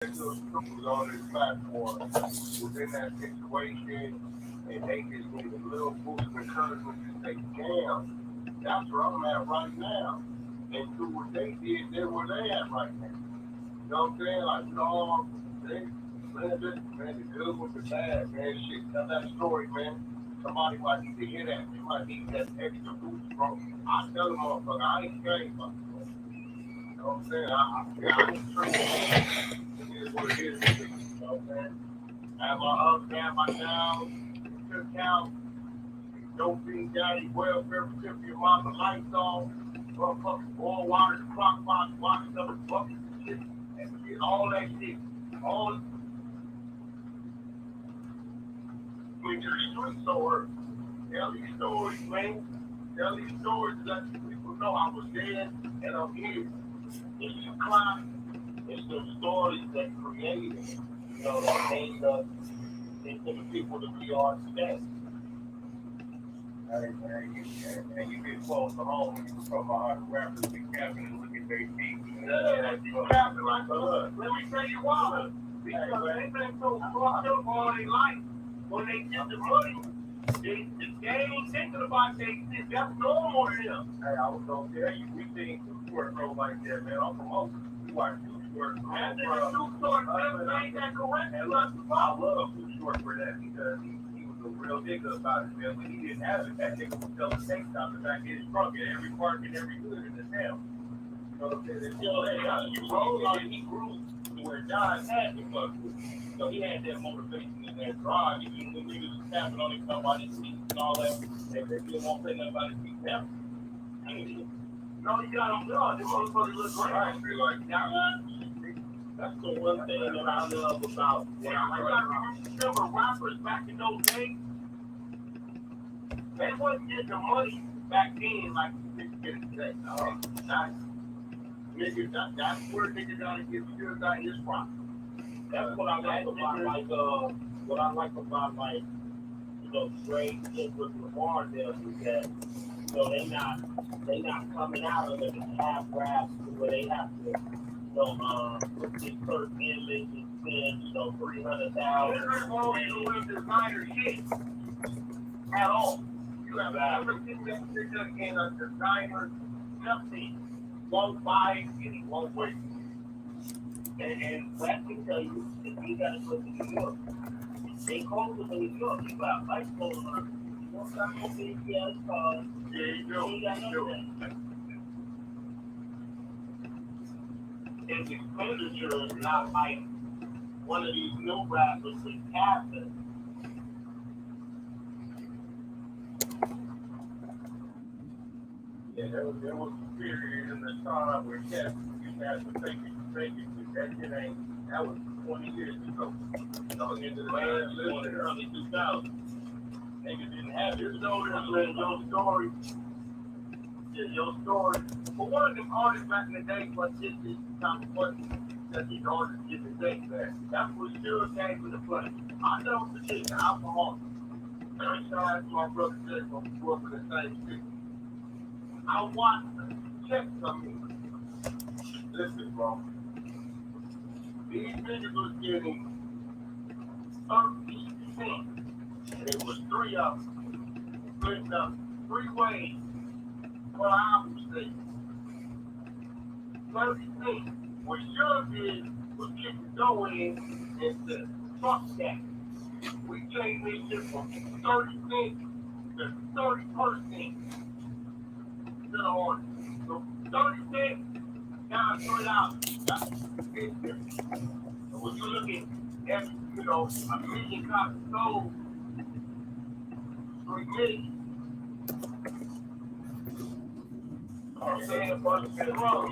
was on this platform was in that situation and they just need a little boost of encouragement to say, damn, that's where I'm at right now. And through what they did, they're where they at right now. You know what I'm saying? Like, no, man, the good with the bad, man. Shit, tell that story, man. Somebody might need to hear that. They might need that extra boost, bro. I tell them, motherfucker, I ain't scared, motherfucker. You know what I'm saying? I ain't tripping. It is what it is. You know what I'm saying? Have my ups, have my downs, took out. Don't be daddy, welfare, recipient, mama, lights on. Motherfuckers, boil water, clock box, watch stuff, buckets and shit. And shit, all that shit. All went to the street store. Tell these stories, man. Tell these stories to let people know I was there and I'm here. If you climb, it's the stories that created, you know, that made us into the people that we are today. Hey, man, you get close to home when you become 100 rappers, be capping and look at their feet. Yeah, you capping like a hood. Let me tell you why. Because they been so fucked up all their life. When they get the money, they ain't thinking about their shit. That's normal to them. Hey, I was gonna tell you, we seen some short bro like that, man. I'm from Oakland. We watch Too Short. Man, this is Too Short, ain't that correct? And I love Too Short for that because he was a real nigga about it, man. When he didn't have it, that nigga was selling tank tops in the back of his trunk at every park and every hood in the town. You know what I'm saying? He rolled on it, he grew to where John had to fuck with. So he had that motivation and that drive. Even when niggas was tapping on him, talking about his feet and all that, they didn't want to say nothing about his feet tapping. I mean, no, you got him done. This motherfucker look great. I feel like that's the one thing that I love about what I remember rappers back in those days. They wasn't getting the money back then like you get it today. That's where niggas gotta get serious out his profit. That's what I like about what I like about you know, Drake and with Lamar does is that they not coming out of it and half raps where they have to put this first image and spend, 300,000. They're going with designer shit at all. You have never seen that shit in a designer nothing. Won't buy it and he won't wait. And Wack can tell you if you gotta go to New York. They call it in New York, you got lights going on. You don't got no big ass cars. Yeah, you do. You got nothing. His expenditure is not like one of these new rappers with cabinets. Yeah, there was a period in the time where cats used to have to take it, but that shit ain't, that was 20 years ago. Into the early 2000s. Niggas didn't have it. You know, your story. Yeah, your story. But one of them artists back in the day was just this type of money that these artists get today, man. That's what Shoota came into play. I never forget the alcohol. Shout out to my brother Jay from grew up in the same city. I watched check something. Listen, bro. These niggas was getting 13 cents. And it was three of them. Split up 3 ways for album state. 30 cents. What Shoota did was kick the dough in and said, fuck that. We changed this shit from 30 cents to 30%. To the order. So 30 cents down $3. That's it. So when you look at a million copies sold, 3 million. I'm saying, but it's been wrong,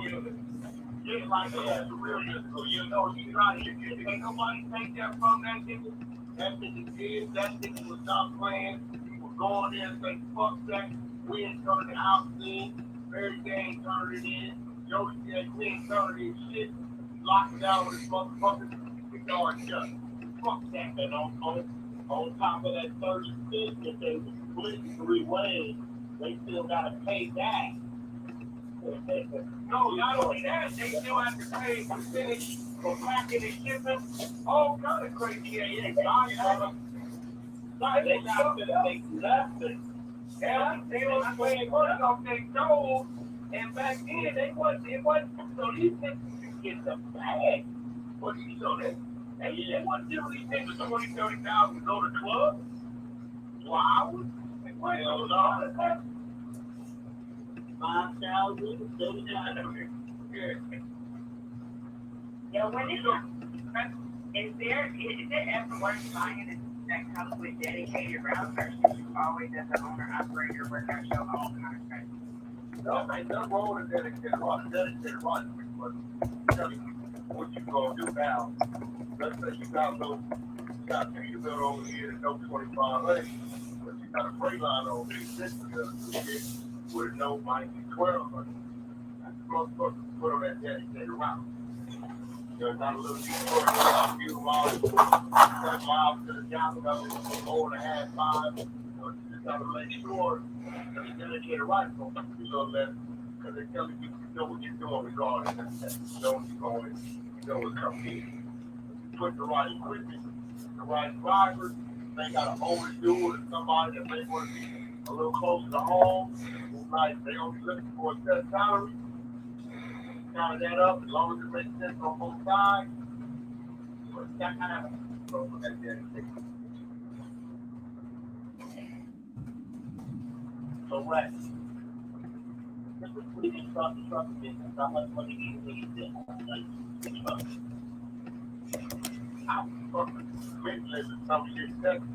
yeah, like that's the real musical. You know, you try to can't nobody take that from that nigga. That nigga did, that nigga was not playing. He was going there and say, fuck that. We ain't turning the house in. Mary Jane turned it in. Yoshi said, we ain't turning this shit. Locked it down with his motherfuckers. We yard shut. Fuck that. And on top of that 30 cents that they was split 3 ways, they still gotta pay that No, not only that, they still have to pay a percentage for packing and shipping. All kind of crazy. Yeah. They not gonna make nothing. They was paying money off their toes, and back then it wasn't. So these niggas could get the bag. What do you know that? They wasn't doing these niggas 20,000, 30,000 to go to the club. Wow. Well, no. 5,000, 30,000. Yeah, when is it ever worth buying that comes with dedicated route versus always as an owner operator where I show all contracts? No, ain't nothing wrong with a dedicated route. Dedicated route, but tell you what you gonna do now. Let's say you got Peterbilt over here at no 2,500, but you got a freight line over here with no might be 1,200. That's supposed to put on that dedicated route. There's not a little detour, a few miles, 10 miles to the job, about 4.5 miles. You just got to make sure that the dedicated route is going to be a little less, because they're telling you know what you're doing regardless. You know what you're going, you know what's coming in. You put the right equipment, the right drivers, they got to overdo it. Somebody that may want to be a little closer to home, like they only looking for a set salary. Count that up as long as it makes sense on both sides. But that kind of goes with that dedication. So right. This is what you can start the truck business. How much money do you really get? Like the truck. I'm fucking Midland some shit Texas.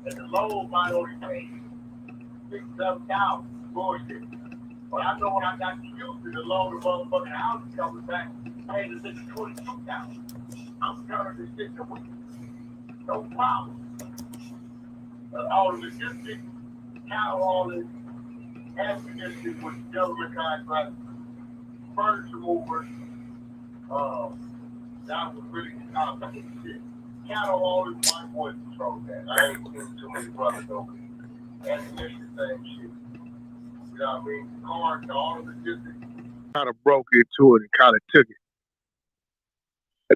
And the load might only pay $6,000, $7,000. Bullshit. But I know when I got to Houston, the load of motherfucking house coming back, paying the nigga $22,000. I'm turning this shit to week. No problem. All the logistics, how all this ammunition with government contracts, furniture movers, that was really complicated shit. Cattle all this white boys control that. I ain't seen too many brothers over there. Ammunition, same shit. You know what I mean? Cars, all the logistics. Kind of broke into it and kind of took it.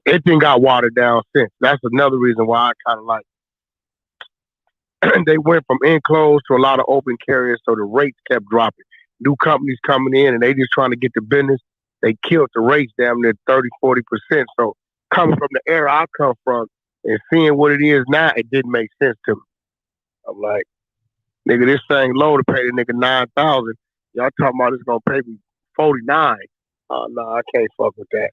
It didn't got watered down since. That's another reason why I kind of like. They went from enclosed to a lot of open carriers, so the rates kept dropping. New companies coming in, and they just trying to get the business. They killed the rates damn near 30, 40%. So coming from the era I come from and seeing what it is now, it didn't make sense to me. I'm like, nigga, this thing low to pay the nigga 9,000. Y'all talking about it's gonna pay me 49. No, I can't fuck with that.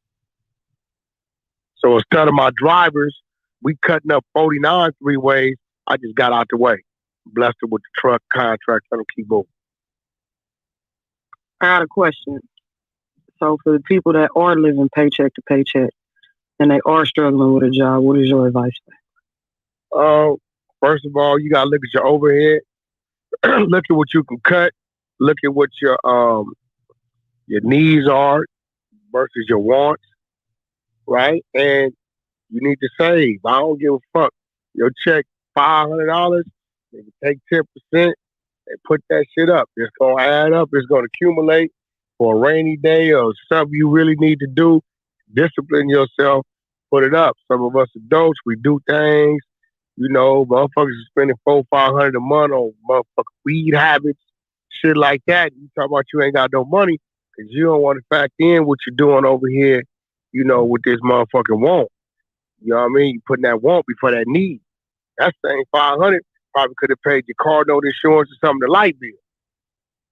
So instead of my drivers, we cutting up 49 three ways. I just got out the way. Blessed her with the truck contract. Let them keep moving. I got a question. So for the people that are living paycheck to paycheck and they are struggling with a job, what is your advice? First of all, you gotta look at your overhead. Look at what you can cut. Look at what your needs are versus your wants, right? And you need to save. I don't give a fuck. Your check $500. They can take 10% and put that shit up. It's gonna add up. It's gonna accumulate for a rainy day or something you really need to do. Discipline yourself. Put it up. Some of us adults, we do things. You know, motherfuckers are spending $400-500 a month on motherfucking weed habits, shit like that. You talk about you ain't got no money because you don't want to factor in what you're doing over here, you know, with this motherfucking want. You know what I mean? You putting that want before that need. That same $500 probably could have paid your car note, insurance, or something, the light bill,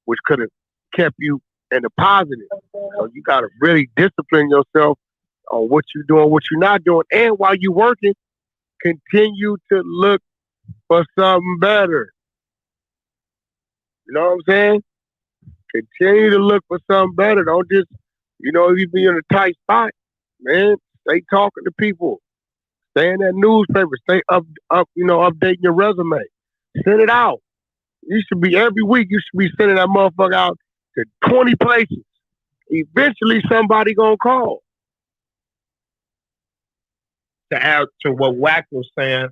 which could have kept you in the positive. So you got to really discipline yourself on what you're doing, what you're not doing. And while you're working, continue to look for something better. You know what I'm saying? Continue to look for something better. Don't just, you know, if you be in a tight spot, man, stay talking to people. Stay in that newspaper. Stay up, you know, updating your resume. Send it out. You should be, every week, you should be sending that motherfucker out to 20 places. Eventually, somebody gonna call. To add to what Wack was saying,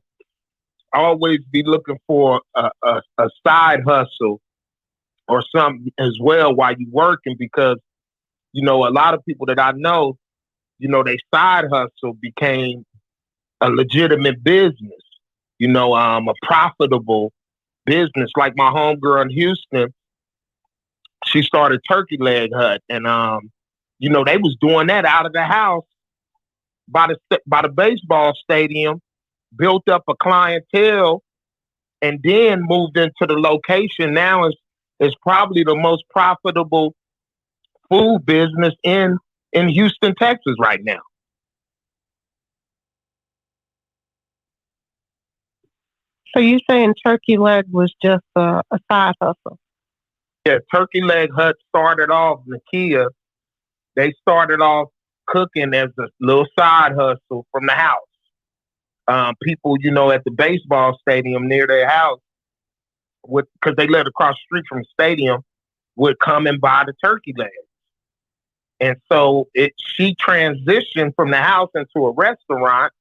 always be looking for a side hustle or something as well while you're working, because you know, a lot of people that I know, you know, they side hustle became a legitimate business, you know, a profitable business. Like my homegirl in Houston, she started Turkey Leg Hut, and you know, they was doing that out of the house by the baseball stadium, built up a clientele, and then moved into the location. Now is probably the most profitable food business in Houston, Texas right now. So you saying Turkey Leg was just a side hustle? Yeah, Turkey Leg Hut started off, Nakia, they started off cooking as a little side hustle from the house. People, you know, at the baseball stadium near their house, because they lived across the street from the stadium, would come and buy the turkey legs. And so she transitioned from the house into a restaurant,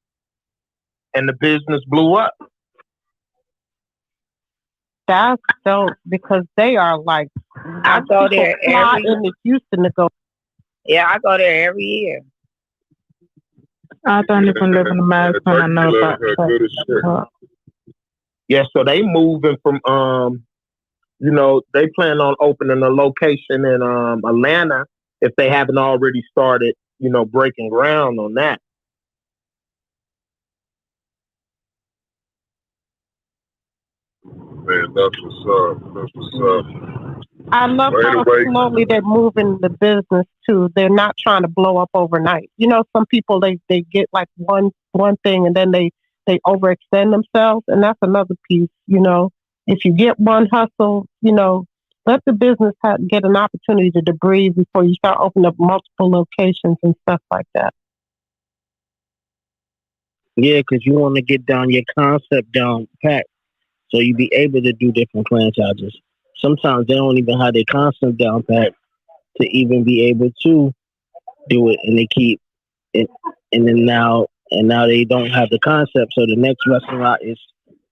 and the business blew up. That's dope, because they are like, I go there every in the Houston to go. Yeah, I go there every year. I don't even live in America, and I know about that. Yeah, so they moving from you know, they plan on opening a location in Atlanta if they haven't already started, you know, breaking ground on that. Man, that's what's up. That's what's up. I love how slowly they're moving the business too. They're not trying to blow up overnight. You know, some people they get like one thing and then they overextend themselves, and that's another piece. You know, if you get one hustle, you know, let the business get an opportunity to breathe before you start opening up multiple locations and stuff like that. Yeah, because you want to get down your concept down pat, so you be able to do different franchises. Sometimes they don't even have their concept down pat to even be able to do it, and they keep it, and now they don't have the concept, so the next restaurant is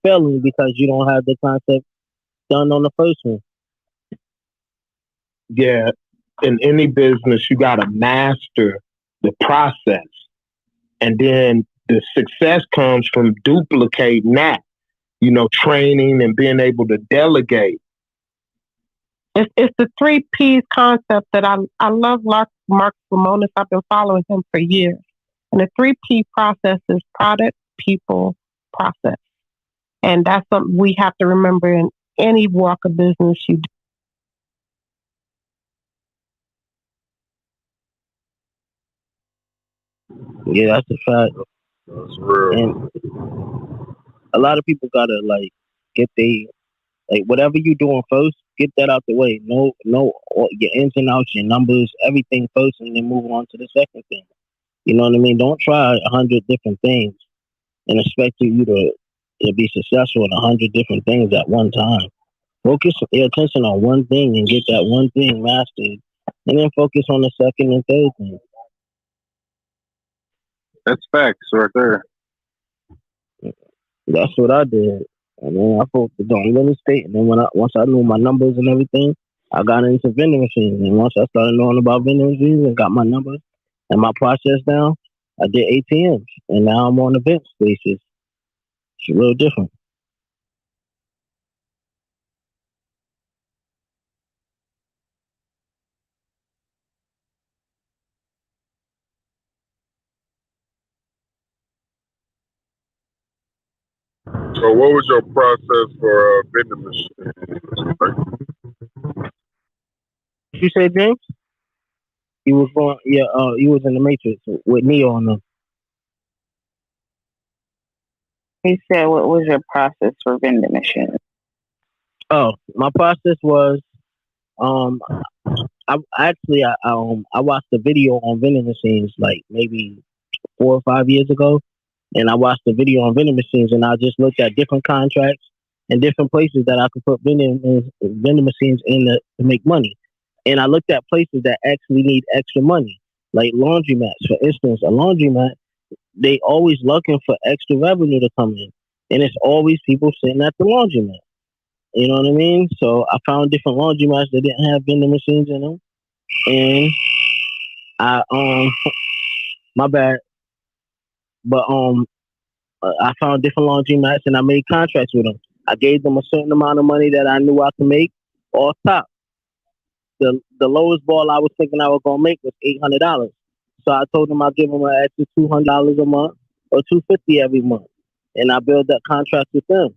failing because you don't have the concept done on the first one. Yeah, in any business, you got to master the process, and then the success comes from duplicating that. You know, training and being able to delegate. It's the 3 P's concept that I love. Mark Simonis, I've been following him for years. And the 3 P process is product, people, process. And that's something we have to remember in any walk of business you do. Yeah, that's a fact. That's real. And a lot of people gotta like get whatever you doing first, get that out the way. No, your ins and outs, your numbers, everything first, and then move on to the second thing. You know what I mean? Don't try 100 different things and expect you to be successful in 100 different things at one time. Focus your attention on one thing and get that one thing mastered, and then focus on the second and third thing. That's facts right there. That's what I did. And then I focused on real estate, and then once I knew my numbers and everything, I got into vending machines. And once I started knowing about vending machines and got my numbers and my process down, I did ATMs, and now I'm on event spaces. It's real different. So what was your process for vending machine? You said, James? He was going, he was in the Matrix with Neo on them. He said, what was your process for vending machines? Oh, my process was, I watched a video on vending machines like maybe 4 or 5 years ago, and I watched the video on vending machines, and I just looked at different contracts and different places that I could put vending machines in to make money. And I looked at places that actually need extra money, like laundromats. For instance, a laundromat, they always looking for extra revenue to come in, and it's always people sitting at the laundromat. You know what I mean? So I found different laundromats that didn't have vending machines in them, and I my bad, but I found different laundromats and I made contracts with them. I gave them a certain amount of money that I knew I could make off top. The lowest ball I was thinking I was gonna make was $800. So I told them I'd give them an extra $200 a month or $250 every month, and I built that contract with them.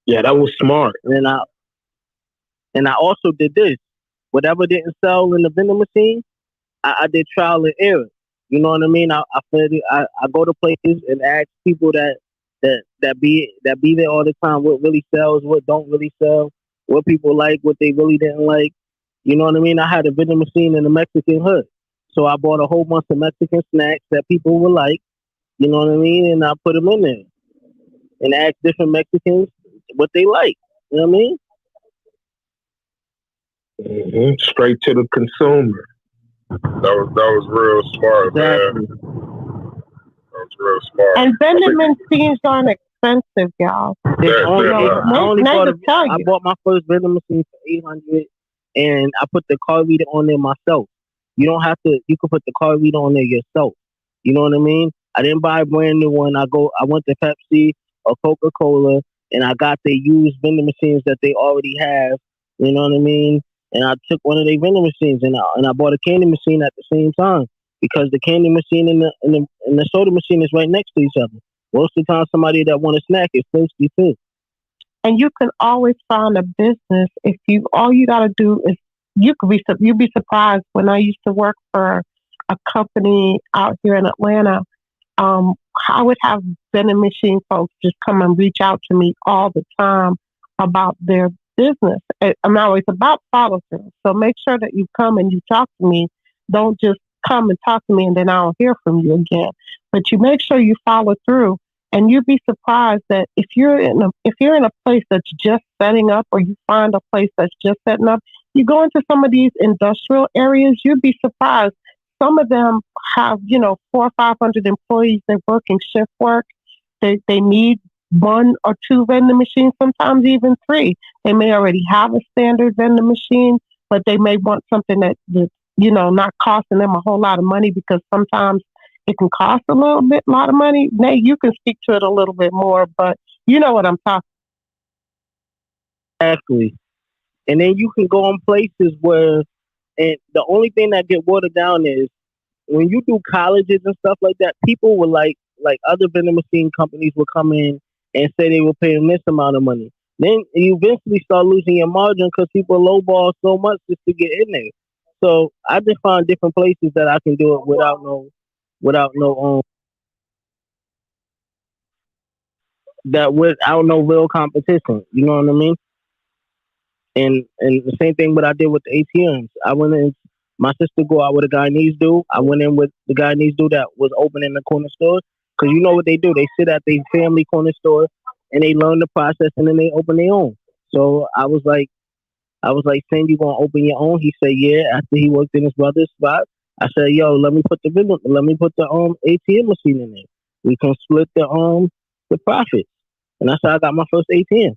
Yeah, that was smart. And I also did this. Whatever didn't sell in the vending machine, I did trial and error. You know what I mean? I go to places and ask people that be there all the time what really sells, what don't really sell, what people like, what they really didn't like. You know what I mean? I had a vending machine in the Mexican hood. So I bought a whole bunch of Mexican snacks that people would like. You know what I mean? And I put them in there and asked different Mexicans what they like. You know what I mean? Mm-hmm. Straight to the consumer. That was real smart, Exactly. man. That was real smart. And vending machines aren't expensive, y'all. I bought my first vending machine for $800, and I put the card reader on there myself. You don't have to. You can put the card reader on there yourself. You know what I mean? I didn't buy a brand new one. I went to Pepsi or Coca-Cola, and I got the used vending machines that they already have. You know what I mean? And I took one of their vending machines, and I bought a candy machine at the same time, because the candy machine and the soda machine is right next to each other. Most of the time, somebody that want a snack is thirsty too. And you can always find a business if all you got to do is you'd be surprised. When I used to work for a company out here in Atlanta, I would have vending machine folks just come and reach out to me all the time about their business. I'm always about follow through. So make sure that you come and you talk to me. Don't just come and talk to me and then I don't hear from you again. But you make sure you follow through, and you'd be surprised that if you're in a place that's just setting up, or you find a place that's just setting up, you go into some of these industrial areas, you'd be surprised. Some of them have, 400 or 500 employees. They're working shift work. They need 1 or 2 vending machines, sometimes even 3. They may already have a standard vending machine, but they may want something that not costing them a whole lot of money, because sometimes it can cost a lot of money. Nate, you can speak to it a little bit more, but you know what I'm talking about. Exactly. And then you can go on places where, and the only thing that get watered down is when you do colleges and stuff like that, people will like other vending machine companies will come in and say they will pay them this amount of money. Then you eventually start losing your margin because people lowball so much just to get in there. So I just find different places that I can do it without no real competition. You know what I mean? And the same thing what I did with the ATMs. I went in, my sister go out with a Guyanese dude. I went in with the Guyanese dude that was opening the corner store. Because you know what they do? They sit at their family corner store and they learn the process and then they open their own. So I was like, saying, you gonna open your own? He said, yeah. After he worked in his brother's spot, I said, yo, let me put the ATM machine in there. We can split the profits. And that's how I got my first ATM.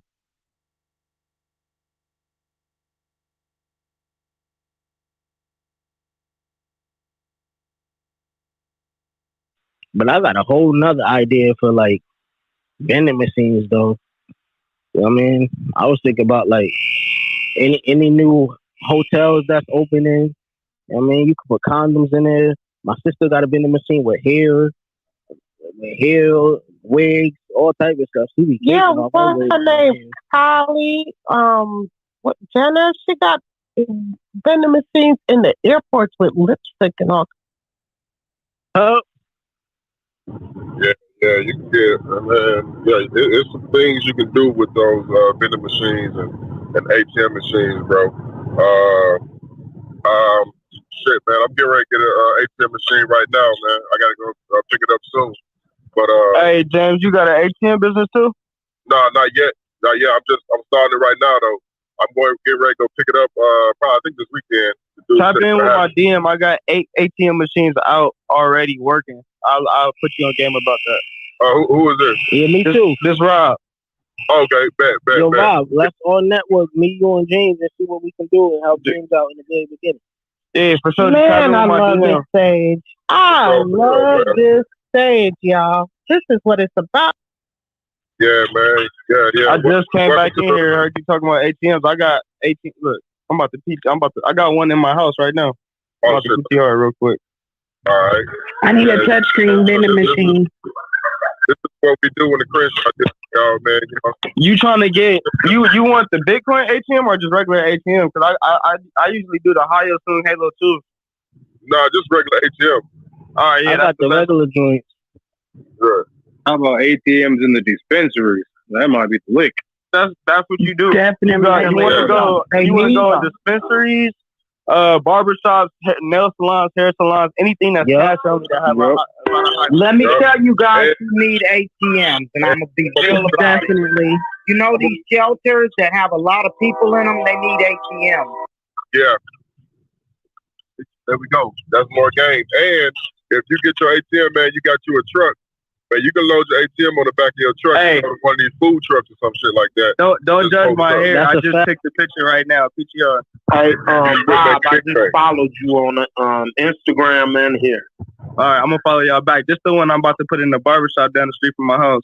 But I got a whole nother idea for like vending machines though. You know what I mean? I was thinking about like any new hotels that's opening. You know what I mean? You can put condoms in there. My sister got a vending machine with hair, wigs, all type of stuff. She be what's her name? Holly, what Jenna? She got vending machines in the airports with lipstick and all. Yeah, you can get, it's some things you can do with those vending machines and ATM machines, bro. Shit, man, I'm getting ready to get an ATM machine right now, man. I gotta go pick it up soon. But hey, James, you got an ATM business too? No, not yet. I'm starting it right now though. I'm going to get ready to go pick it up. Probably I think this weekend. Type in with my DM. I got 8 ATM machines out already working. I'll put you on game about that. Who is this? Yeah, me too. This Rob. Okay, bet. Rob, let's all network, me, you, and James, and see what we can do and help James out in the very beginning. Yeah, for sure. Man, I love this stage. I love this stage, y'all. This is what it's about. Yeah, man. Yeah. I just came back in here. Heard you talking about ATMs. I got 18. Look, I'm about to teach. I got one in my house right now. I'm about to PTR real quick. All right. I need a touchscreen vending machine. This is what we do when the Crenshaw gets y'all, man. You know. You trying to get you want the Bitcoin ATM or just regular ATM? Because I usually do the Hyo Soon Halo 2. No, just regular ATM. All right, yeah, I got the regular joints. Good. How about ATMs in the dispensaries? That might be the lick. That's what you do. Definitely. You want to go in dispensaries, barbershops, nail salons, hair salons, anything that's cash only that have a Let me tell you guys who need ATMs, and I'm gonna be real about it. You know these shelters that have a lot of people in them, they need ATMs. Yeah. There we go. That's more game. And if you get your ATM, man, you got you a truck. Man, you can load your ATM on the back of your truck. Hey. You know, one of these food trucks or some shit like that. Don't judge my hair. That's I a just fact. picked the picture right now. PTR. Hey, Rob, I just followed you on Instagram and here. All right, I'm gonna follow y'all back. This the one I'm about to put in the barbershop down the street from my house.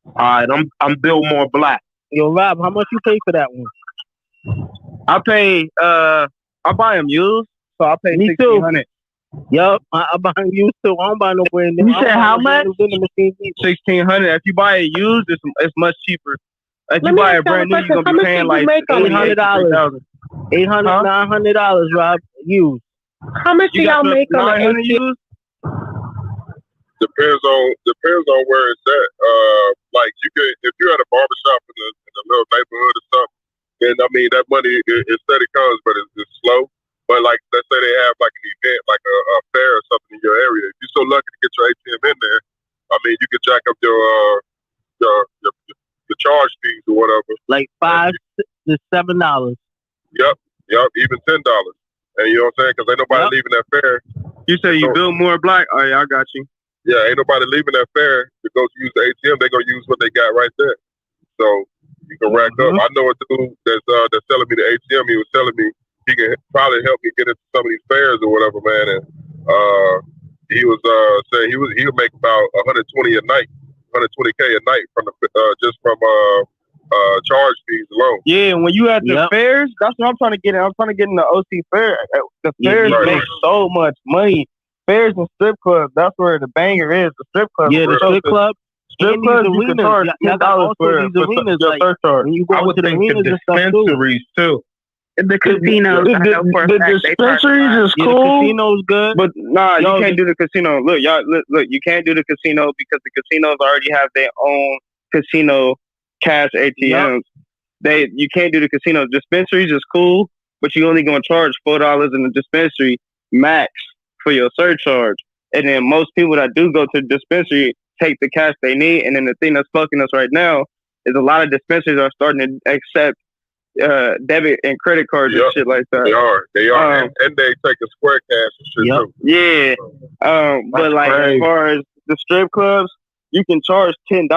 All right, I'm Billmore Black. Yo, Rob, how much you pay for that one? I pay. I buy them used, so I pay Me too. $1,600. Yup, I buy them used too. I don't buy no brand new. You said how much? $1,600. If you buy it used, it's much cheaper. If you buy it brand new, you're gonna be paying like $800. $800, $900, Rob. Used. How much do y'all make on the ATM? used? Depends on where it's at. Like you can, if you're at a barbershop in a little neighborhood or something, then I mean that money it steady comes, but it's slow. But like let's say they have like an event, like a fair or something in your area. If you're so lucky to get your ATM in there, I mean you can jack up your charge fees or whatever. Like $5 to $7. Yep, even $10. And you know what I'm saying? Because ain't nobody leaving that fair. You say you build more black? Oh yeah, I got you. Yeah, ain't nobody leaving that fair to go use the ATM. They're gonna use what they got right there. So you can rack up. I know a dude that's selling me the ATM. He was telling me he can probably help me get into some of these fairs or whatever, man. And he was saying he would make about 120 a night, 120K a night from the just from charge fees alone. Yeah, when you at the fairs, that's what I'm trying to get in. I'm trying to get in the OC fair. The fairs make so much money. Fairs and strip clubs, that's where the banger is. The strip club. Yeah, the strip club. Strip clubs, you can charge $10 for your surcharge. When you go into the arenas and stuff too. The casinos. The dispensaries is cool. The casino's good. But nah, you can't do the casino. Look, y'all, look, you can't do the casino because the casinos already have their own casino cash ATMs. You can't do the casino. Dispensaries is cool, but you only gonna charge $4 in the dispensary max for your surcharge. And then most people that do go to the dispensary take the cash they need. And then the thing that's fucking us right now is a lot of dispensaries are starting to accept debit and credit cards and shit like that. They are, and they take a square cash and shit too. Yeah. But like as far as the strip clubs, you can charge $10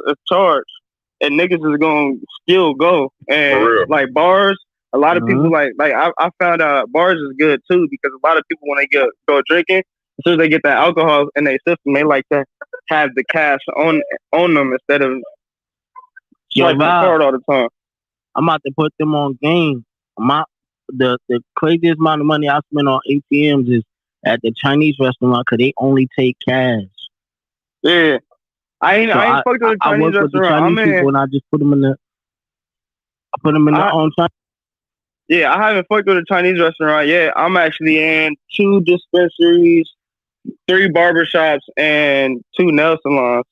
a charge, and niggas is gonna still go. And like bars, a lot of people like I found out bars is good too, because a lot of people when they go drinking, as soon as they get that alcohol in their system, they like to have the cash on them instead of swiping the card all the time. I'm about to put them on game. The craziest amount of money I spend on ATMs is at the Chinese restaurant because they only take cash. Yeah. I ain't fucked with the Chinese restaurant. With the Chinese people and I just put them in the own Chinese. Yeah, I haven't fucked with a Chinese restaurant yet. I'm actually in 2 dispensaries, 3 barbershops, and 2 nail salons.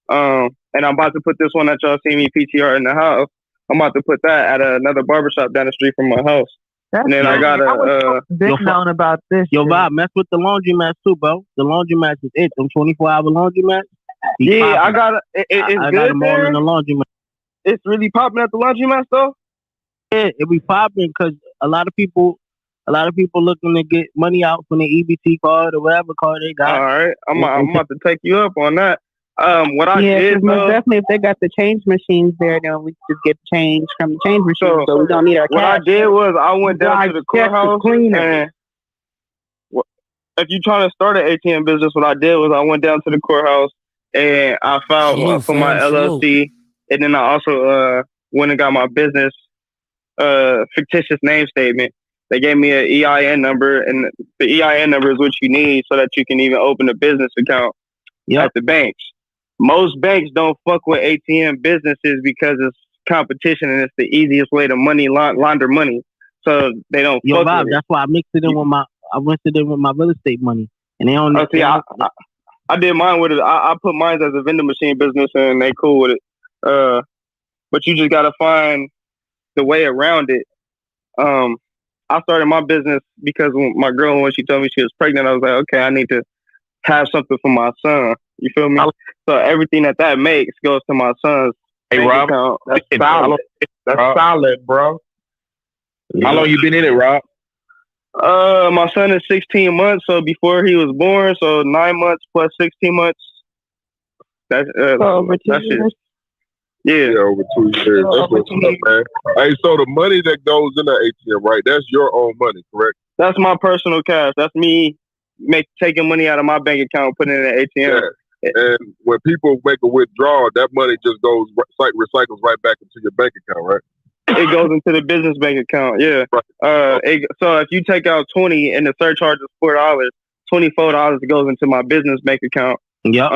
And I'm about to put this one that y'all see me PTR in the house. I'm about to put that at another barbershop down the street from my house. And then I got known about this. Yo, Bob, mess with the laundromats too, bro. The laundromats is it. Them 24-hour laundromats. Yeah, I got it's I good got them all in the laundromat. It's really popping at the laundromat though. Yeah, it be popping because a lot of people looking to get money out from their EBT card or whatever card they got. All right, I'm about to take you up on that. What I did most definitely if they got the change machines there, then we just get change from the change machine, so we don't need our cash. What I did was I went down to the courthouse if you're trying to start an ATM business, what I did was I went down to the courthouse and I filed for my LLC, and then I also went and got my business fictitious name statement. They gave me an EIN number, and the EIN number is what you need so that you can even open a business account at the banks. Most banks don't fuck with ATM businesses because it's competition and it's the easiest way to launder money. So they don't fuck Rob, with it. that's why I mixed it in with my real estate money, and they don't. I did mine with it. I put mine as a vending machine business, and they cool with it. But you just gotta find the way around it. I started my business because my girl, when she told me she was pregnant, I was like, okay, I need to have something for my son. You feel me? So everything that makes goes to my son's bank Rob, account. that's solid. That's solid, bro. How long you been in it, Rob? My son is 16 months, so before he was born, so 9 months plus 16 months. That's over 2 years. Yeah, over 2 years. That's what's up, man. Hey, so the money that goes in the ATM, right? That's your own money, correct? That's my personal cash. That's me taking money out of my bank account, putting it in the ATM. Yeah. And when people make a withdrawal, that money just goes recycles right back into your bank account, right? It goes into the business bank account, yeah. Right. So if you take out 20 and the surcharge is $4, $24 goes into my business bank account. Yeah.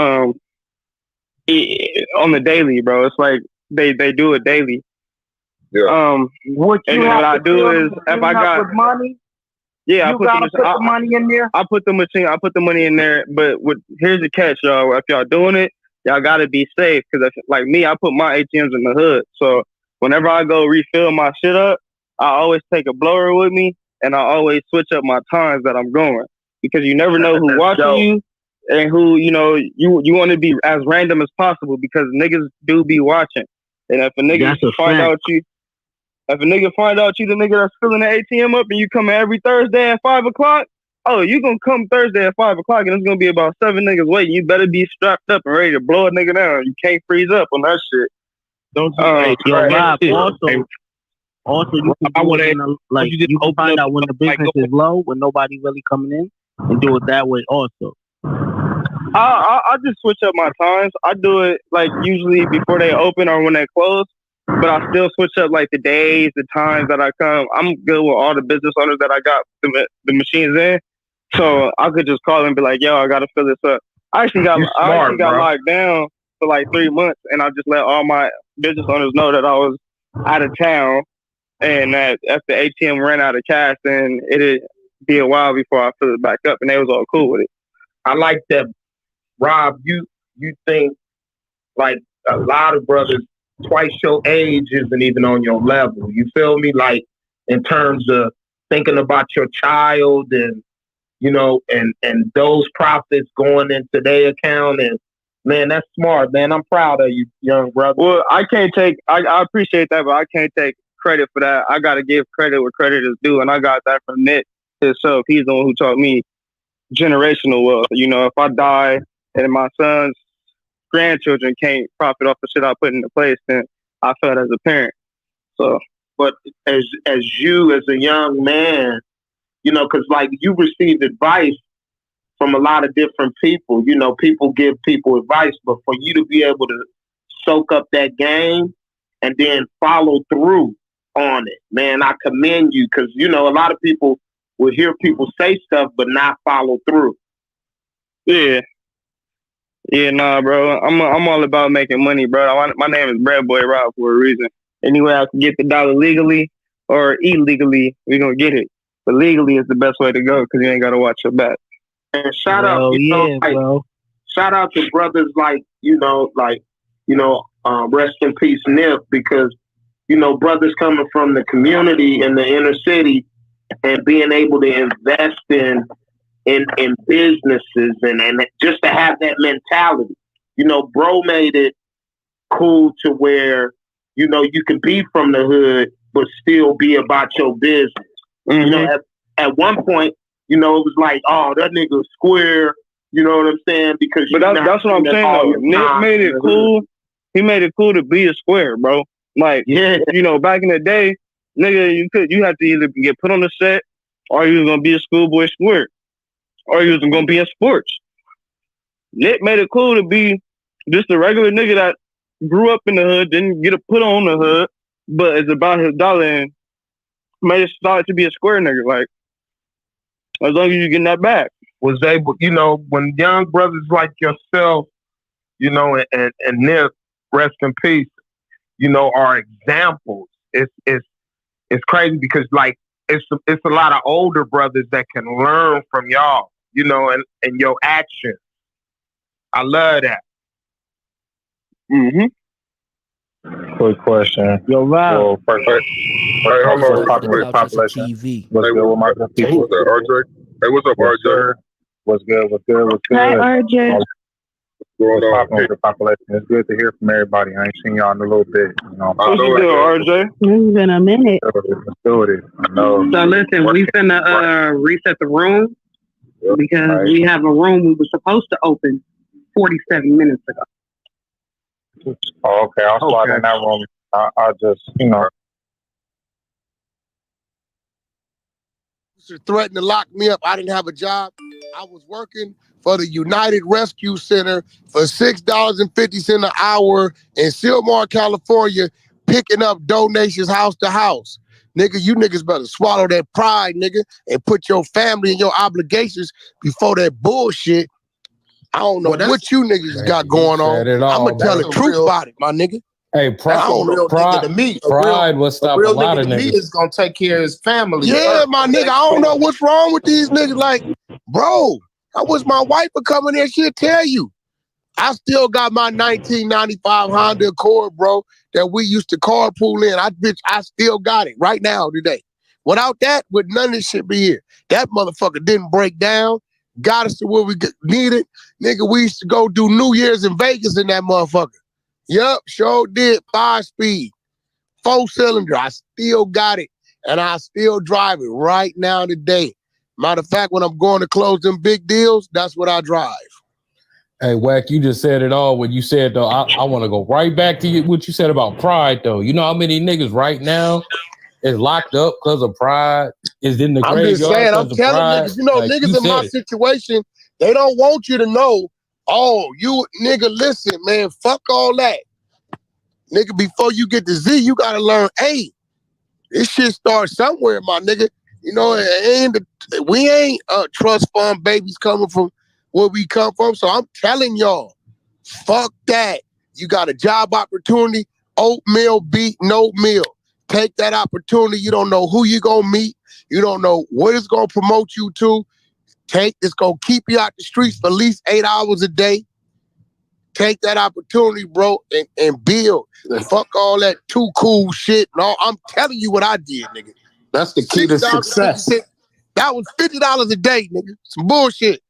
On the daily, bro. It's like they do it daily. Yeah. What I do is if I got money, yeah, I put the money in there. I put the money in there, but here's the catch, y'all. If y'all doing it, y'all gotta be safe because like me, I put my ATMs in the hood. So whenever I go refill my shit up, I always take a blower with me, and I always switch up my times that I'm going because you never know who watching you and who you want to be as random as possible because niggas do be watching. And if a nigga find out you the nigga that's filling the ATM up and you coming every Thursday at 5 o'clock, oh, you gonna come Thursday at 5 o'clock and it's gonna be about 7 niggas waiting. You better be strapped up and ready to blow a nigga down. You can't freeze up on that shit. Don't you Rob, also you can find out when the business is low, when nobody really coming in, and do it that way also. I just switch up my times. I do it like usually before they open or when they close, but I still switch up like the days, the times that I come. I'm good with all the business owners that I got the machines in, so I could just call and be like, "Yo, I gotta fill this up." I actually got locked down for like 3 months, and I just let all my business owners know that I was out of town, and that if the ATM ran out of cash, then it'd be a while before I fill it back up, and they was all cool with it. I like that, Rob. You think like a lot of brothers twice your age isn't even on your level. You feel me? Like in terms of thinking about your child and and those profits going into their account, and man, that's smart, man. I'm proud of you, young brother. Well, I appreciate that, but I can't take credit for that. I got to give credit where credit is due, and I got that from Nick himself. He's the one who taught me generational wealth. If I die and my son's grandchildren can't profit off the shit I put into place, then I failed as a parent. So, but as you as a young man, because like you received advice from a lot of different people. People give people advice, but for you to be able to soak up that game and then follow through on it, man, I commend you because a lot of people will hear people say stuff but not follow through. Yeah, nah, bro. I'm all about making money, bro. My name is Bread Boy Rob for a reason. Anyway, I can get the dollar legally or illegally, we gonna get it. But legally is the best way to go because you ain't gotta watch your back. And shout out, shout out to brothers like rest in peace, Nip, because brothers coming from the community in the inner city and being able to invest in businesses and just to have that mentality. Bro made it cool to where you can be from the hood but still be about your business. Mm-hmm. At one point, it was like, oh, that nigga square, you know what I'm saying? Because that's what I'm saying though. Nick made it cool. He made it cool to be a square, bro. Like, back in the day, nigga, you had to either get put on the set or you was gonna be a schoolboy square. or you was gonna be in sports. Nick made it cool to be just a regular nigga that grew up in the hood, didn't get a put on the hood, but it's about his dollar and made it start to be a square nigga. Like, as long as you getting that back. Was able, you know, when young brothers like yourself, you know, and Nick, rest in peace, you know, are examples. It's crazy because like it's a lot of older brothers that can learn from y'all, you know, and your actions. I love that. Quick question. Yo, Rob. Well, first, hold on. Population. What's good with my good people? What's that, RJ? Hey, what's up, RJ? What's good? Hi, RJ. What's going on? With the population. It's good to hear from everybody. I ain't seen y'all in a little bit. You know, What's good, RJ? It's been a minute. I know. So listen, we finna reset the room because we have a room we were supposed to open 47 minutes ago. Oh, okay. I'll slide in that room. I just, you know. Threatened to lock me up. I didn't have a job. I was working for the United Rescue Center for $6.50 an hour in Silmar, California, picking up donations house to house. Nigga, you niggas better swallow that pride, nigga, and put your family and your obligations before that bullshit. I don't know what you niggas got going on. I'm gonna tell the truth about it, my nigga. Hey, pride will stop a lot of niggas. Is gonna take care of his family. Yeah, my nigga. I don't know what's wrong with these niggas. Like, bro, I wish my wife would come in there. She'll tell you. I still got my 1995 Honda Accord, bro, that we used to carpool in. I still got it right now today. Without that, would none of this shit be here. That motherfucker didn't break down. Got us to where we needed. Nigga, we used to go do New Year's in Vegas in that motherfucker. Yup, sure did. 5-speed. 4-cylinder. I still got it. And I still drive it right now today. Matter of fact, when I'm going to close them big deals, that's what I drive. Hey, Wack, you just said it all when you said, though, I want to go right back to what you said about pride, though. You know how many niggas right now is locked up because of pride, is in the graveyard. I'm just saying, I'm telling niggas, you know, like, niggas in my situation, they don't want you to know, oh, you nigga, listen, man, fuck all that. Nigga, before you get to Z, you gotta learn, hey, this shit starts somewhere, my nigga. You know, we ain't trust fund babies coming from where we come from. So I'm telling y'all, fuck that. You got a job opportunity, oatmeal beat, no meal. Take that opportunity. You don't know who you're gonna meet. You don't know what it's gonna promote you to. It's gonna keep you out the streets for at least 8 hours a day. Take that opportunity, bro, and build. Fuck all that too cool shit. No, I'm telling you what I did, nigga. That's the key to success. That was $50 a day, nigga. Some bullshit.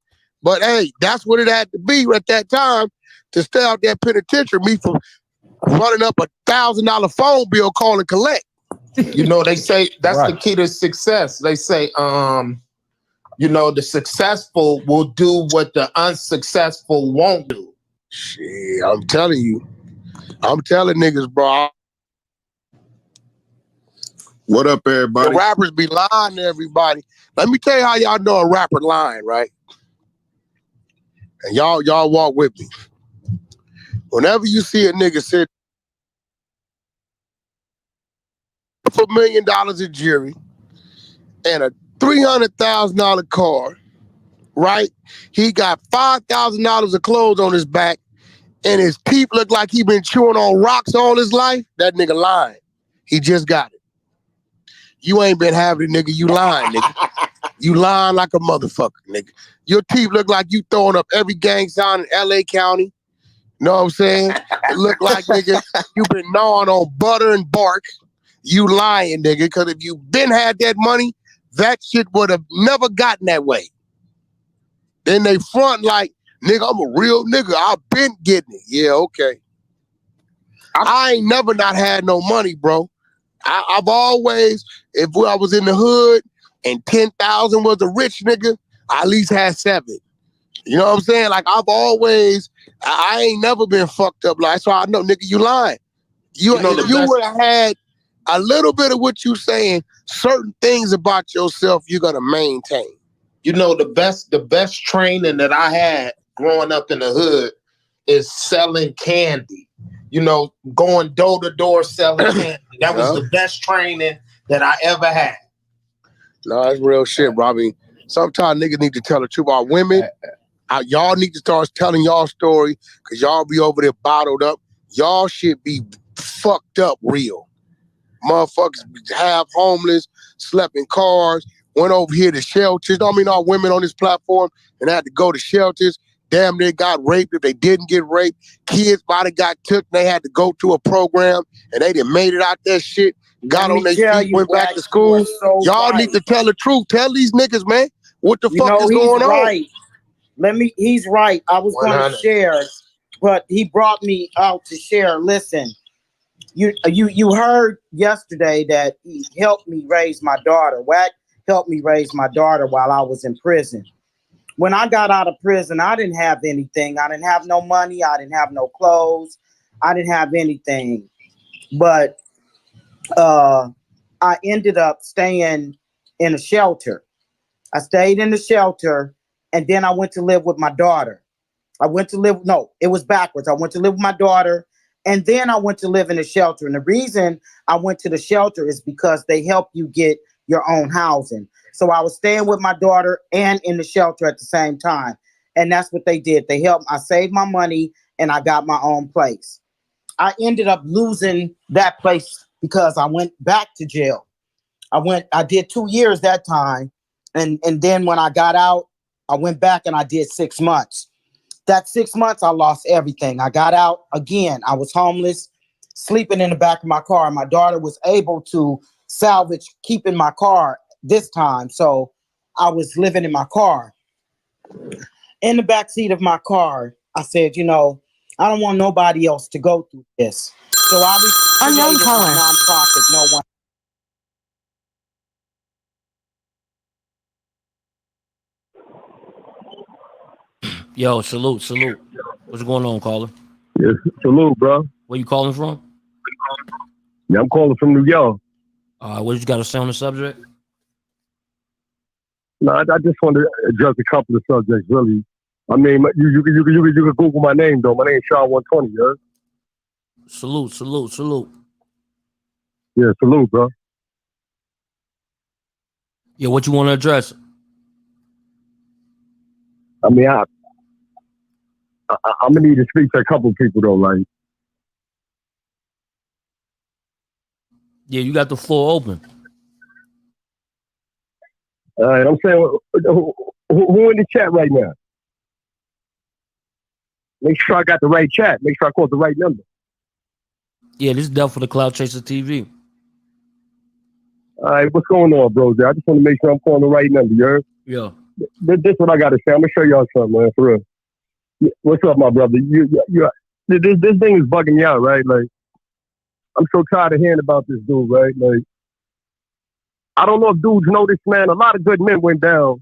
But hey, that's what it had to be at that time to stay out that penitentiary. Me for running up $1,000 phone bill, call and collect. You know, they say that's the key to success. They say, you know, the successful will do what the unsuccessful won't do. Shit, I'm telling you. I'm telling niggas, bro. What up, everybody? The rappers be lying to everybody. Let me tell you how y'all know a rapper lying, right? And y'all walk with me. Whenever you see a nigga sit for $1 million in jury and a $300,000 car, right? He got $5,000 of clothes on his back and his teeth look like he been chewing on rocks all his life. That nigga lying. He just got it. You ain't been having it, nigga. You lying, nigga. You lying like a motherfucker, nigga. Your teeth look like you throwing up every gang sign in L.A. County. Know what I'm saying? It look like, nigga, you been gnawing on butter and bark. You lying, nigga, because if you been had that money, that shit would have never gotten that way. Then they front like, nigga, I'm a real nigga. I've been getting it. Yeah, okay. I ain't never not had no money, bro. I've always, if I was in the hood and 10,000 was a rich nigga, I at least had 7. You know what I'm saying? Like, I've always, I ain't never been fucked up. Like, so I know, nigga, you lying. If you would have had a little bit of what you saying, certain things about yourself you're going to maintain. you know, the best training that I had growing up in the hood is selling candy. You know, going door to door selling candy. That was the best training that I ever had. No, that's real shit, bro. I mean, sometimes niggas need to tell the truth about women. Y'all need to start telling y'all story because y'all be over there bottled up. Y'all should be fucked up real. Motherfuckers half homeless, slept in cars, went over here to shelters. I mean, all women on this platform and had to go to shelters. Damn near got raped if they didn't get raped. Kids might have got took and they had to go to a program and they done made it out that shit. Got on their feet, went back to school. Y'all need to tell the truth. Tell these niggas, man, what the fuck is going on? He's right. I was going to share, but he brought me out to share. Listen, you heard yesterday that he helped me raise my daughter. Wack helped me raise my daughter while I was in prison. When I got out of prison, I didn't have anything. I didn't have no money. I didn't have no clothes. I didn't have anything. But I ended up staying in a shelter. I stayed in the shelter, and then I went to live with my daughter. It was backwards. I went to live with my daughter, and then I went to live in a shelter. And the reason I went to the shelter is because they help you get your own housing. So I was staying with my daughter and in the shelter at the same time. And that's what they did. They helped. I saved my money, and I got my own place. I ended up losing that place because I went back to jail. I did 2 years that time. And then when I got out, I went back and I did 6 months. That 6 months, I lost everything. I got out again. I was homeless, sleeping in the back of my car. My daughter was able to salvage keeping my car this time. So I was living in my car. In the back seat of my car, I said, you know, I don't want nobody else to go through this. So I created a nonprofit, No One. Yo, salute. What's going on, caller? Yes, salute, bro. Where you calling from? Yeah, I'm calling from New York. What you got to say on the subject? No, I just want to address a couple of subjects, really. I mean, you can Google my name, though. My name's Shaw 120, yeah? Salute. Yeah, salute, bro. Yeah, what you want to address? I mean, I'm going to need to speak to a couple of people, though, like. Yeah, you got the floor open. All right, I'm saying, who in the chat right now? Make sure I got the right chat. Make sure I called the right number. Yeah, this is Del for the Cloud Chaser TV. All right, what's going on, bro? I just want to make sure I'm calling the right number, you heard? Yeah. This is what I got to say. I'm going to show y'all something, man, for real. What's up, my brother? This thing is bugging you out, right? Like, I'm so tired of hearing about this dude, right? Like, I don't know if dudes know this, man. A lot of good men went down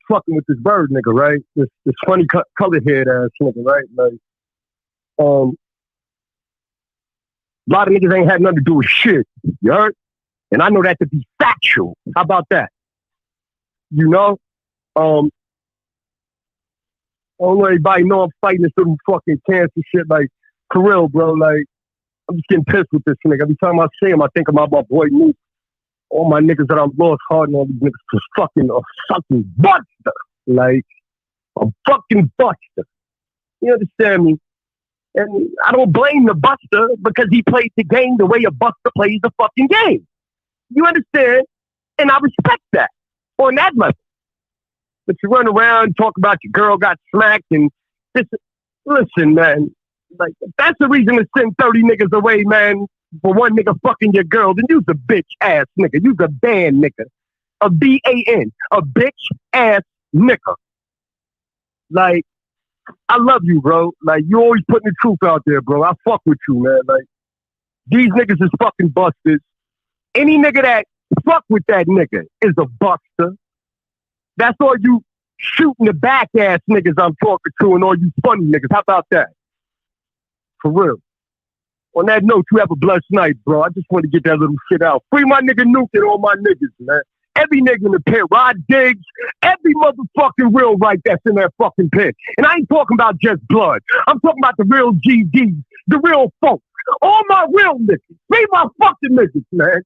fucking with this bird nigga, right? This funny colored head ass nigga, right? Like, a lot of niggas ain't had nothing to do with shit, you heard? And I know that to be factual. How about that? You know? I don't know everybody know I'm fighting this little fucking cancer shit, like, for real, bro. Like, I'm just getting pissed with this nigga. Every time I see him, I think about my boy Meek. All my niggas that I've lost hard and all these niggas was fucking buster. Like, a fucking buster. You understand me? And I don't blame the buster because he played the game the way a buster plays the fucking game. You understand? And I respect that on that level. But you run around and talk about your girl got smacked and this. Listen, man. Like, if that's the reason to send 30 niggas away, man, for one nigga fucking your girl, then you's a bitch ass nigga. You's a band nigga. A B-A-N. A bitch ass nigga. Like, I love you, bro. Like, you always putting the truth out there, bro. I fuck with you, man. Like, these niggas is fucking busters. Any nigga that fuck with that nigga is a buster. That's all you shooting the back ass niggas I'm talking to and all you funny niggas. How about that? For real. On that note, you have a blessed night, bro. I just want to get that little shit out. Free my nigga Nuke and all my niggas, man. Every nigga in the pit, Rod Diggs, every motherfucking real right that's in that fucking pit. And I ain't talking about just blood. I'm talking about the real GDs, the real folks. All my real niggas. Be my fucking niggas, man.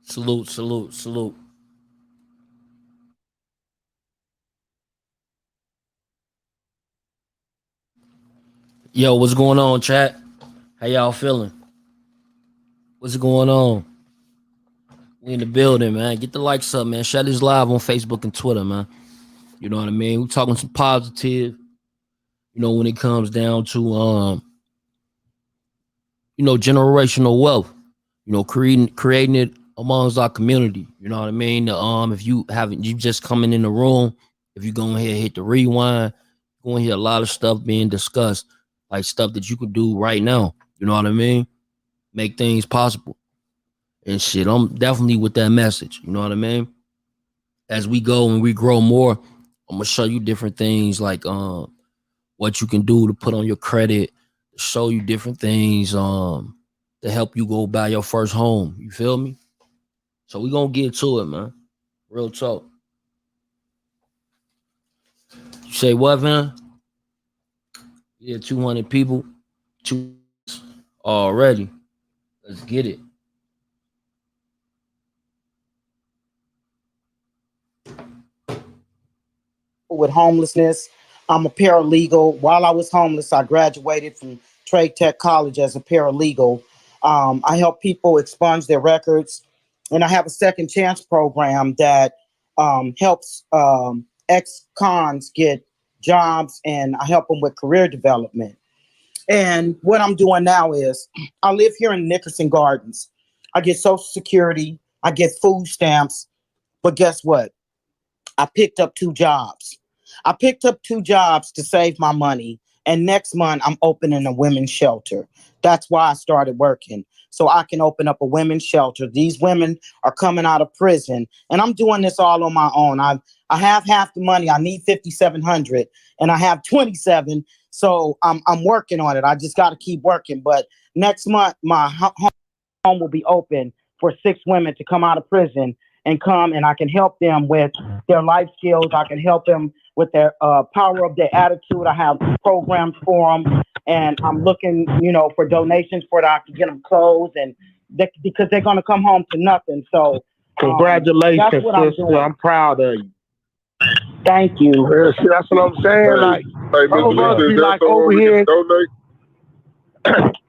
Salute, salute, salute. Yo, what's going on, chat? How y'all feeling? What's going on? We in the building, man. Get the likes up, man. Share this live on Facebook and Twitter, man. You know what I mean? We're talking some positive, you know, when it comes down to you know, generational wealth, you know, creating it amongst our community. You know what I mean? If you just coming in the room, if you go ahead and hit the rewind, you're gonna hear a lot of stuff being discussed, like stuff that you could do right now. You know what I mean? Make things possible and shit. I'm definitely with that message. You know what I mean? As we go and we grow more, I'm gonna show you different things like what you can do to put on your credit, show you different things to help you go buy your first home. You feel me? So we gonna get to it, man. Real talk. You say what, man? Yeah, 200 people. Already. Let's get it. With homelessness, I'm a paralegal. While I was homeless, I graduated from Trade Tech College as a paralegal. I help people expunge their records, and I have a second chance program that helps ex-cons get jobs, and I help them with career development. And what I'm doing now is I live here in Nickerson Gardens. I get Social Security, I get food stamps, but guess what? I picked up 2 jobs. I picked up 2 jobs to save my money. And next month, I'm opening a women's shelter. That's why I started working, so I can open up a women's shelter. These women are coming out of prison, and I'm doing this all on my own. I have half the money. I need $5,700, and I have 27. So I'm working on it. I just got to keep working. But next month, my home will be open for 6 women to come out of prison and come, and I can help them with their life skills. I can help them with their power of their attitude. I have programs for them, and I'm looking, you know, for donations for that. I can get them clothes, and because they're going to come home to nothing. So congratulations, sister. I'm proud of you. Thank you. Yeah, see, that's what I'm saying. Like, Hey, Mr. Lisa, is there somewhere we can donate?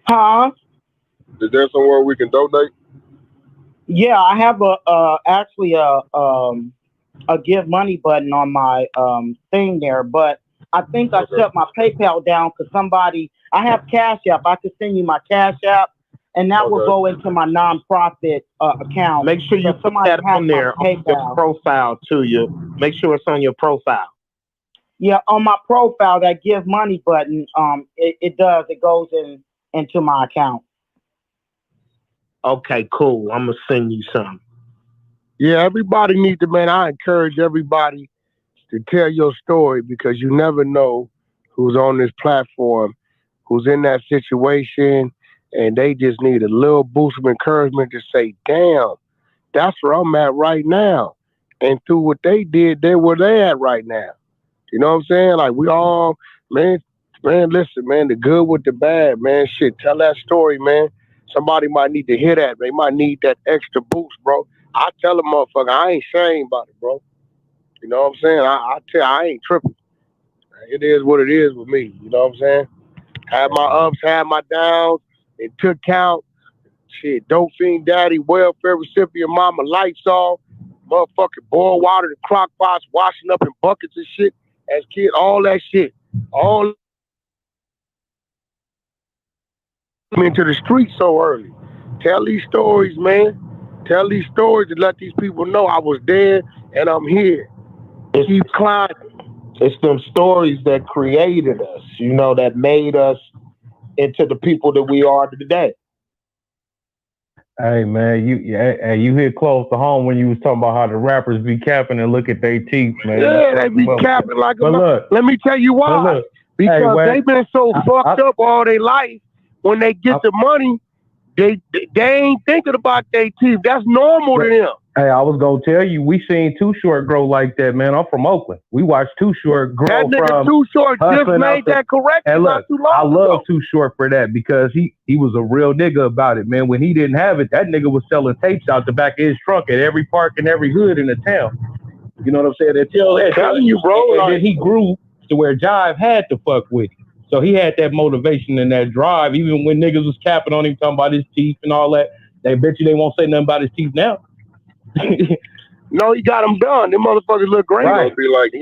Huh? Is there somewhere we can donate? Yeah, I have actually a give money button on my thing there, but I think I shut my PayPal down because I have Cash App. I could send you my Cash App, and that will go into my nonprofit account. Make sure you put that on there on your profile to you. Make sure it's on your profile. Yeah, on my profile, that give money button, it does. It goes into my account. Okay, cool. I'm gonna send you some. Yeah, everybody needs to, man. I encourage everybody to tell your story because you never know who's on this platform, who's in that situation, and they just need a little boost of encouragement to say, damn, that's where I'm at right now. And through what they did, they're where they at right now. You know what I'm saying? Like, we all, man, listen, man, the good with the bad, man, shit, tell that story, man. Somebody might need to hear that. They might need that extra boost, bro. I tell a motherfucker, I ain't ashamed about it, bro. You know what I'm saying? I ain't tripping. It is what it is with me. You know what I'm saying? Had my ups, had my downs. It took count. Shit, dope fiend daddy, welfare recipient mama, lights off. Motherfucking boil water in crock pots, washing up in buckets and shit. As kid, all that shit. All into the streets so early. Tell these stories, man. Tell these stories to let these people know I was there and I'm here. Keep climbing. It's them stories that created us, you know, that made us into the people that we are today. Hey man, you hit close to home when you was talking about how the rappers be capping and look at their teeth, man. Yeah, they be capping like a look, let me tell you why. Look, because hey, they've been so fucked up all their life. When they get the money, They ain't thinking about their teeth. That's normal to them. Hey, I was gonna tell you, we seen Too Short grow like that, man. I'm from Oakland. We watched Too Short grow that nigga from Too Short just hustling made that correction And not look, too long I love ago. Too Short for that because he was a real nigga about it, man. When he didn't have it, that nigga was selling tapes out the back of his trunk at every park and every hood in the town. You know what I'm saying? I'm telling you, bro. And then he grew to where Jive had to fuck with him. So he had that motivation and that drive, even when niggas was capping on him, talking about his teeth and all that. They bet you they won't say nothing about his teeth now. No, he got them done. Them motherfuckers look great. Right. Be like,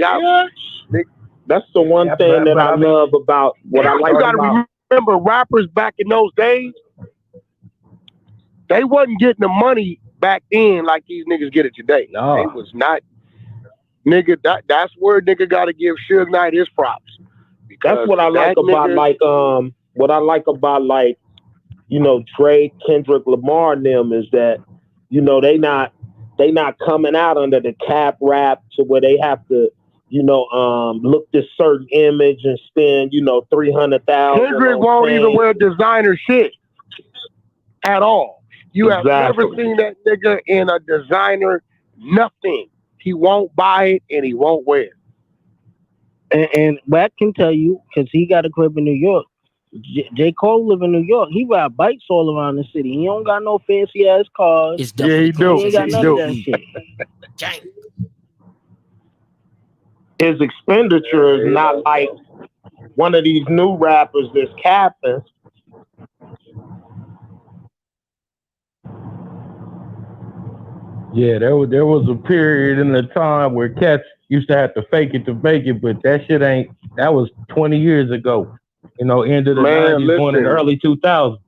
That's the one thing that I love about what I like you gotta about. remember, rappers back in those days, they wasn't getting the money back then like these niggas get it today. No. They was not. Nigga, that's where nigga gotta give Suge Knight his props. That's what I like about what I like about Drake, Kendrick Lamar and them is that, they not coming out under the cap rap to where they have to, look this certain image and spend, $300,000. Kendrick won't even wear designer shit at all. You have never seen that nigga in a designer nothing. He won't buy it and he won't wear it. And Wack can tell you, because he got a crib in New York. J. Cole live in New York. He ride bikes all around the city. He don't got no fancy ass cars. It's definitely he do. He ain't got none of that shit. His expenditure is not like one of these new rappers that's capping. Yeah, there was a period in the time where cats used to have to fake it to make it, but that was 20 years ago. End of the 90s, going in the early 2000s.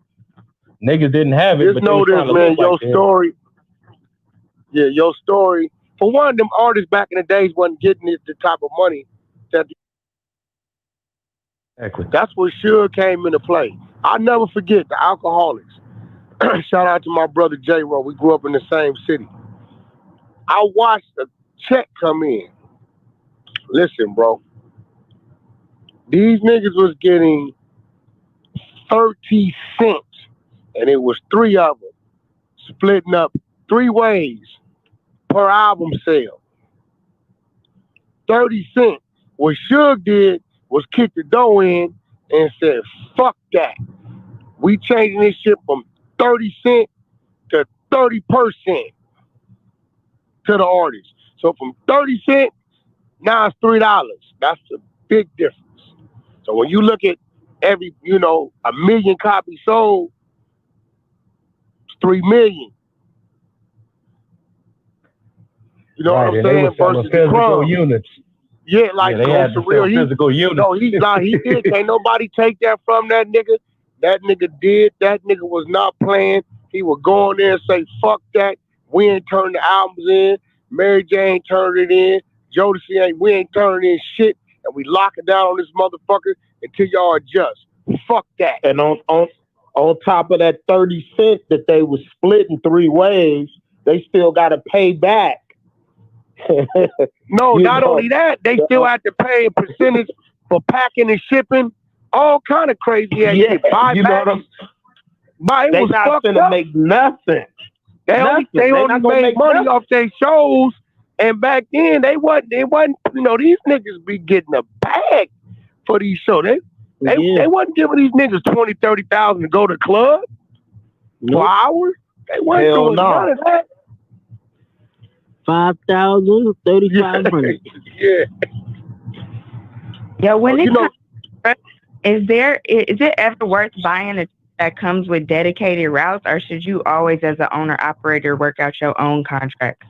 Niggas didn't have it, Just but know they was this, trying to man, look your like that. story. Yeah, your story. For one, them artists back in the days wasn't getting the type of money that. Exactly. That's where Suge came into play. I'll never forget the Alcoholics. Shout out to my brother J-Ro. We grew up in the same city. I watched a check come in. Listen, bro. These niggas was getting 30 cents, and it was 3 of them, splitting up 3 ways per album sale. 30 cents. What Suge did was kick the dough in and said, fuck that. We changing this shit from 30 cents to 30% to the artist. So from 30 cents, now it's $3. That's a big difference. So when you look at every, 1 million copies sold, it's 3 million. You know Right, what I'm saying? Versus the physical Crumb. units. Yeah, like they had to sell physical units. No, he did. Can't nobody take that from that nigga. That nigga did. That nigga was not playing. He would go in there and say, fuck that. We ain't turning the albums in. Mary J ain't turned it in. Jodeci we ain't turning in shit. And we lock it down on this motherfucker until y'all adjust. Fuck that. And on top of that 30 cents that they was splitting 3 ways, they still got to pay back. No, not only that, they still have to pay a percentage for packing and shipping. All kind of crazy ass shit. You know what I'm saying? They not finna make nothing. They only made money off their shows, and back then they wasn't. These niggas be getting a bag for these shows. They wasn't giving these niggas 20, 30,000 to go to the club for hours. They wasn't doing none of that. 5,000, 3,500. Yeah. Yeah, when is it ever worth buying a that comes with dedicated routes, or should you always, as an owner operator, work out your own contracts?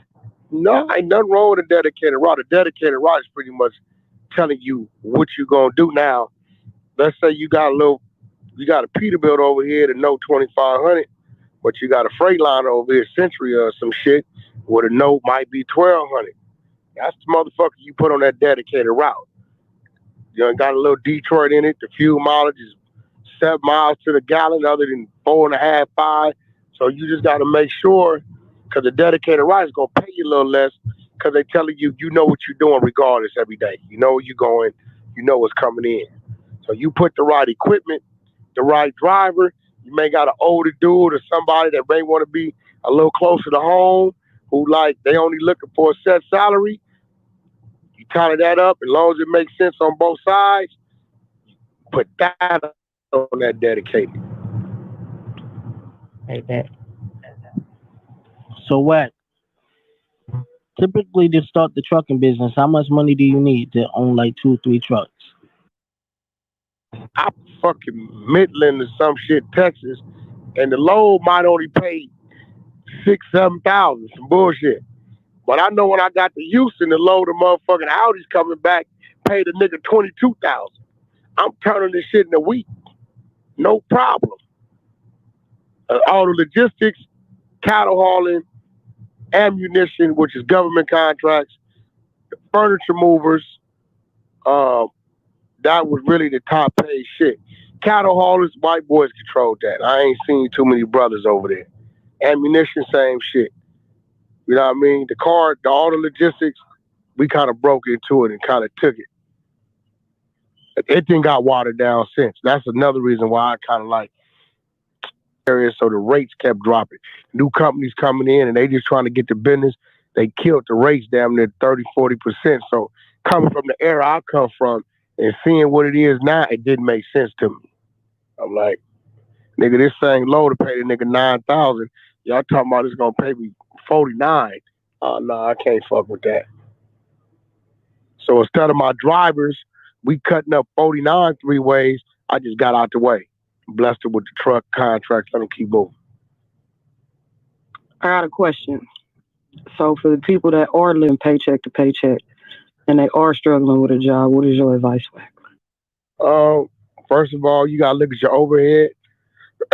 No, ain't nothing wrong with a dedicated route. A dedicated route is pretty much telling you what you gonna do now. Let's say you got a Peterbilt over here to note 2,500, but you got a Freightliner over here, Century or some shit, where the note might be 1,200. That's the motherfucker you put on that dedicated route. You got a little Detroit in it. The fuel mileage is 7 miles to the gallon, other than 4.5, 5. So you just got to make sure, because the dedicated route is gonna pay you a little less, because they telling you know what you're doing regardless every day. You know where you're going. You know what's coming in. So you put the right equipment, the right driver, You may got an older dude or somebody that may want to be a little closer to home, who like they only looking for a set salary. You tally that up, as long as it makes sense on both sides, put that on that dedicated. So Wack, typically to start the trucking business, how much money do you need to own like 2 or 3 trucks? I'm fucking Midland or some shit, Texas, and the load might only pay $6,000-7,000, some bullshit. But I know when I got to Houston, the load of motherfucking Audi's coming back, paid a nigga $22,000. I'm turning this shit in a week, no problem. All the logistics, cattle hauling, ammunition, which is government contracts, the furniture movers, that was really the top paid shit. Cattle haulers, white boys controlled that. I ain't seen too many brothers over there. Ammunition, same shit. You know what I mean? The car, all the logistics, we kind of broke into it and kind of took it. It didn't got watered down since. That's another reason why I kind of like areas, so the rates kept dropping. New companies coming in and they just trying to get the business. They killed the rates damn near 30-40%. So coming from the era I come from and seeing what it is now, it didn't make sense to me. I'm like, nigga, this thing low to pay the nigga $9,000. Y'all talking about it's gonna pay me $49. Oh no, I can't fuck with that. So instead of my drivers, we cutting up 49 three ways. I just got out the way. Blessed her with the truck contracts. Let them keep moving. I got a question. So for the people that are living paycheck to paycheck and they are struggling with a job, what is your advice, Wack? First of all, you gotta look at your overhead.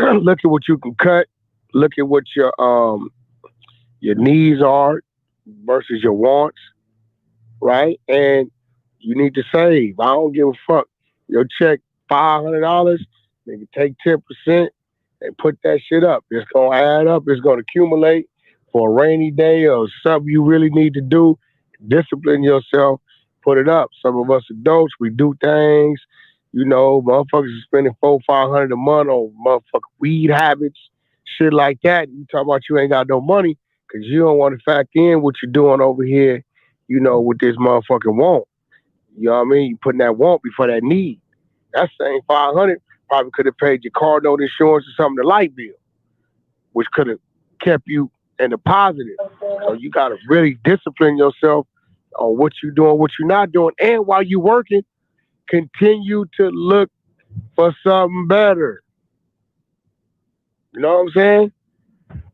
Look at what you can cut. Look at what your needs are versus your wants, right? And you need to save. I don't give a fuck. Your check $500, nigga, take 10% and put that shit up. It's gonna add up. It's gonna accumulate for a rainy day or something you really need to do. Discipline yourself. Put it up. Some of us adults, we do things. You know, motherfuckers are spending $400-500 a month on motherfucking weed habits, shit like that. You talk about you ain't got no money because you don't want to factor in what you're doing over here, you know, with this motherfucking want. You know what I mean? You putting that want before that need. That same $500 probably could have paid your car note, insurance, or something, the light bill, which could have kept you in the positive. So you got to really discipline yourself on what you're doing, what you're not doing. And while you're working, continue to look for something better. You know what I'm saying?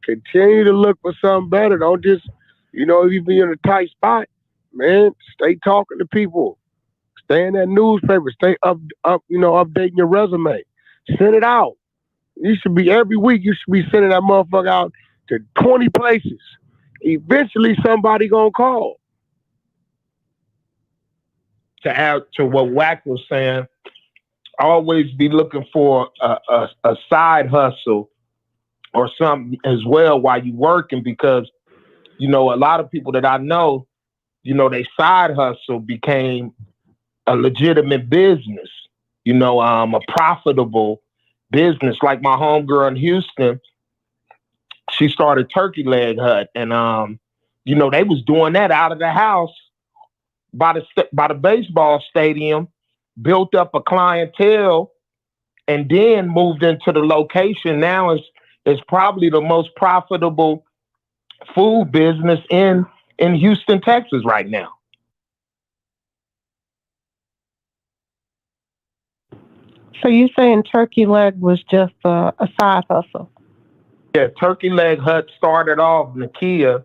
Continue to look for something better. Don't just, you know, if you be in a tight spot, man, stay talking to people. Stay in that newspaper. Stay up, you know, updating your resume. Send it out. You should be, every week, you should be sending that motherfucker out to 20 places. Eventually, somebody gonna call. To add to what Wack was saying, always be looking for a side hustle or something as well while you're working, because, you know, a lot of people that I know, you know, they side hustle became a legitimate business, you know, a profitable business. Like my homegirl in Houston, she started Turkey Leg Hut, and you know, they was doing that out of the house by the baseball stadium, built up a clientele, and then moved into the location. Now it's probably the most profitable food business in Houston, Texas right now. So you saying Turkey Leg was just a side hustle? Yeah, Turkey Leg Hut started off, Nakia,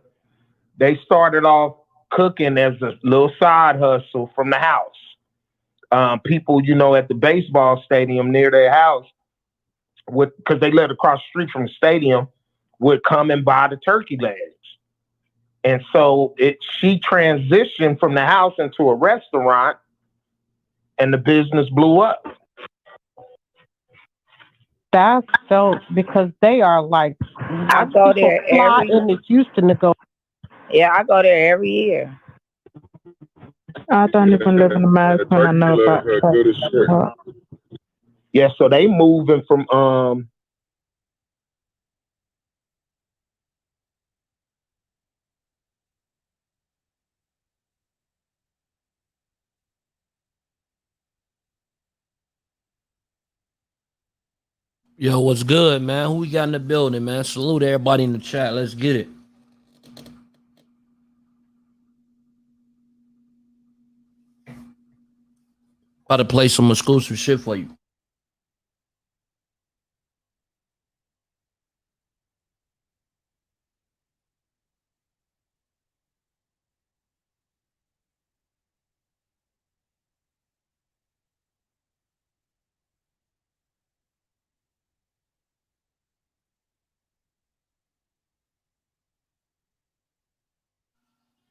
they started off cooking as a little side hustle from the house. People, you know, at the baseball stadium near their house, because they lived across the street from the stadium, would come and buy the turkey legs. And so she transitioned from the house into a restaurant, and the business blew up. That's dope, because they are like, I go there every in the Houston to go. Yeah, I go there every year. I don't even live in America and I know about Yeah, so they moving from Yo, what's good, man? Who we got in the building, man? Salute everybody in the chat. Let's get it. About to play some exclusive shit for you.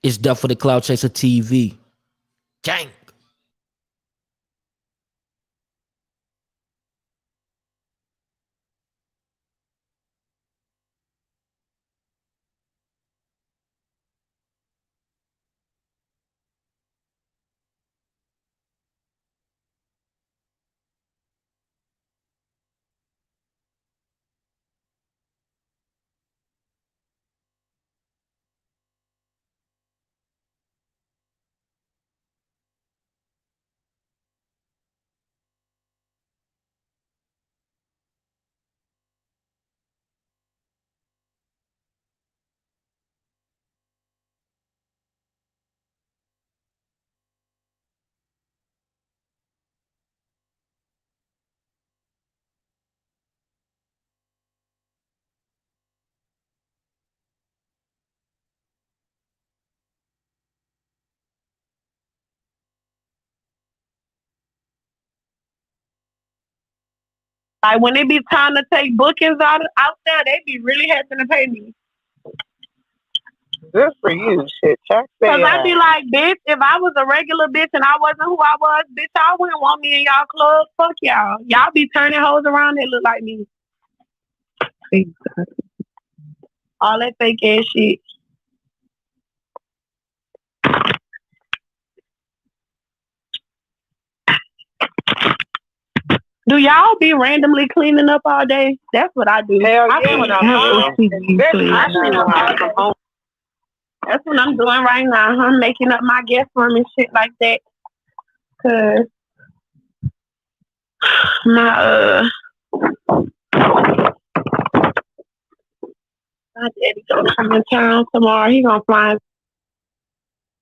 It's Death for the Cloud Chaser TV. Gang. Like when it be time to take bookings out there, they be really having to pay me. Good for you, shit. Check Cause that. I be like, bitch, if I was a regular bitch and I wasn't who I was, bitch, y'all wouldn't want me in y'all club. Fuck y'all. Y'all be turning hoes around that look like me. All that fake ass shit. Do y'all be randomly cleaning up all day? That's what I do. Hell I yeah. clean up all day. That's what I'm doing right now. I'm making up my guest room and shit like that. Cause my daddy gonna come in town tomorrow. He gonna fly.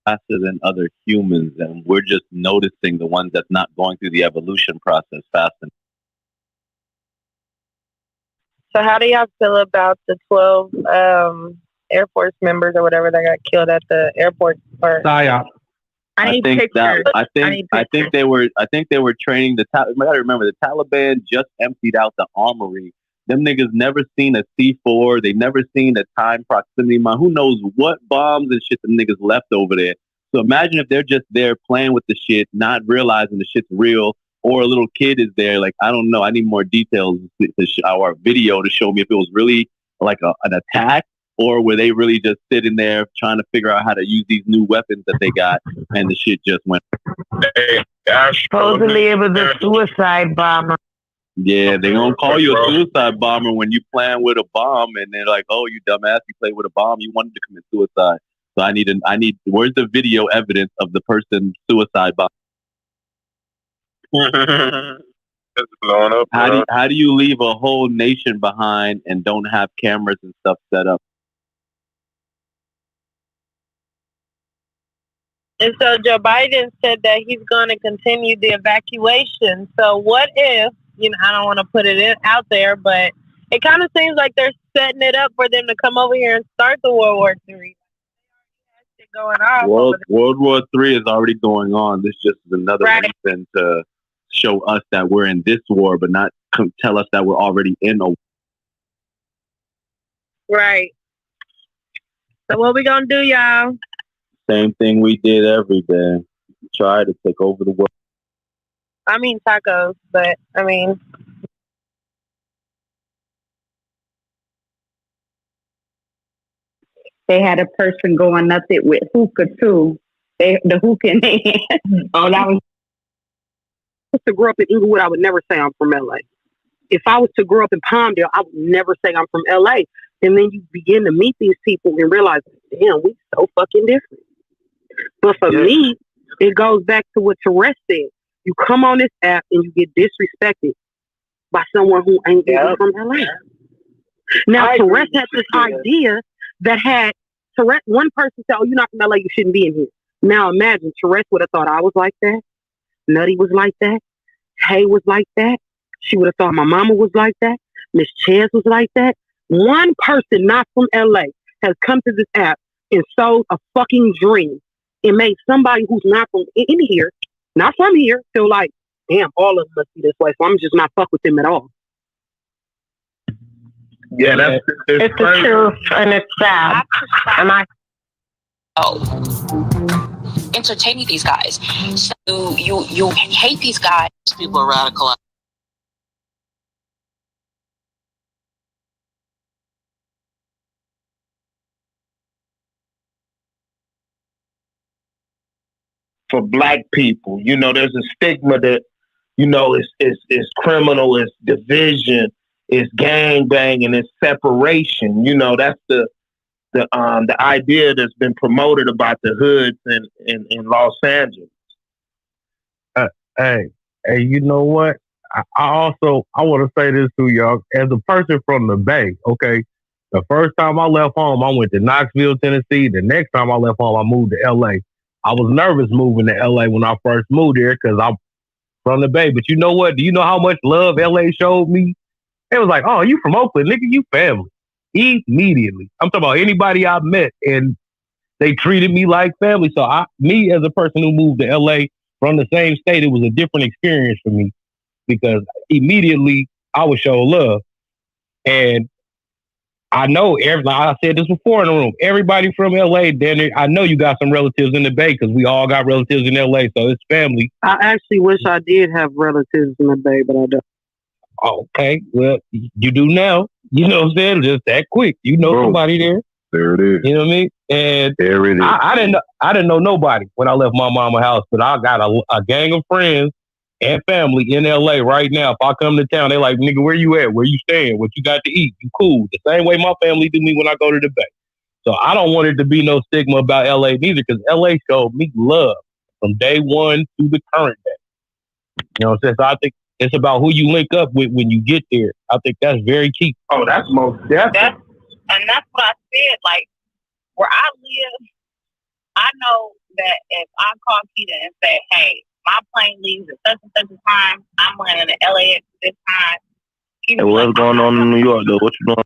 Faster than other humans, and we're just noticing the ones that's not going through the evolution process fast enough. So how do y'all feel about the 12 Air Force members or whatever that got killed at the airport? I think they were training the Taliban. You gotta remember, the Taliban just emptied out the armory. Them niggas never seen a C4. They never seen a time proximity mine. Who knows what bombs and shit them niggas left over there. So imagine if they're just there playing with the shit, not realizing the shit's real, or a little kid is there. Like, I don't know. I need more details our video to show me if it was really like an attack, or were they really just sitting there trying to figure out how to use these new weapons that they got, and the shit just went. Supposedly it was a suicide bomber. Yeah, they gonna call you a suicide bomber when you playing with a bomb, and they're like, "Oh, you dumbass! You played with a bomb. You wanted to commit suicide." So I need. Where's the video evidence of the person suicide bomb? Blowing up, how do you leave a whole nation behind and don't have cameras and stuff set up? And so Joe Biden said that he's going to continue the evacuation. So what if, I don't want to put it out there, but it kind of seems like they're setting it up for them to come over here and start the World War III. Going on. World War III is already going on. This just is another reason to show us that we're in this war, but not tell us that we're already in a war. Right. So what we gonna do, y'all? Same thing we did every day. Try to take over the world. I mean tacos, but I mean. They had a person going nuts it with hookah too. The hookah in their hand. Oh, that was. To grow up in Inglewood, I would never say I'm from LA. If I was to grow up in Palmdale, I would never say I'm from LA. And then you begin to meet these people and realize, damn, we so fucking different. But for me, it goes back to what Therese said. You come on this app and you get disrespected. by someone who ain't even from LA. Now, Tourette's had this idea that had Tourette's, one person said, oh, you're not from LA, you shouldn't be in here. Now imagine, Tourette's would have thought I was like that. Nutty was like that. Tay was like that. She would have thought my mama was like that. Miss Chance was like that. One person not from LA has come to this app and sold a fucking dream and made somebody who's not from in here, not from here, feel like, damn, all of them must be this way, so I'm just not fuck with them at all. Yeah, it's the truth, and it's sad. And entertaining these guys. So you hate these guys. People are radical. For black people, you know, there's a stigma that, you know, it's criminal, it's division, it's gang banging, it's separation. You know, that's the idea that's been promoted about the hoods in Los Angeles. Hey, you know what? I want to say this to y'all. As a person from the Bay, okay, the first time I left home, I went to Knoxville, Tennessee. The next time I left home, I moved to LA. I was nervous moving to LA when I first moved here because I'm from the Bay. But you know what? Do you know how much love LA showed me? It was like, oh, you from Oakland, nigga, you family. Immediately. I'm talking about anybody I met, and they treated me like family. So me as a person who moved to LA from the same state, it was a different experience for me because immediately I would show love. And I know, like I said this before in the room, everybody from LA, I know you got some relatives in the Bay because we all got relatives in LA, so it's family. I actually wish I did have relatives in the Bay, but I don't. Okay, well, you do now. You know what I'm saying? Just that quick. You know somebody there. There it is. You know what I mean? And there it is. I didn't know nobody when I left my mama's house, but I got a gang of friends and family in LA right now. If I come to town, they like, nigga, where you at? Where you staying? What you got to eat? You cool. The same way my family do me when I go to the Bay. So I don't want it to be no stigma about LA neither, because LA showed me love from day one to the current day. You know what I'm saying? So I think it's about who you link up with when you get there. I think that's very key. Oh, that's most definitely. That's what I said. Like, where I live, I know that if I call Keita and say, hey, my plane leaves at such and such a time, I'm landing to LAX at this time. Hey, what's going on in New York, though? What you doing?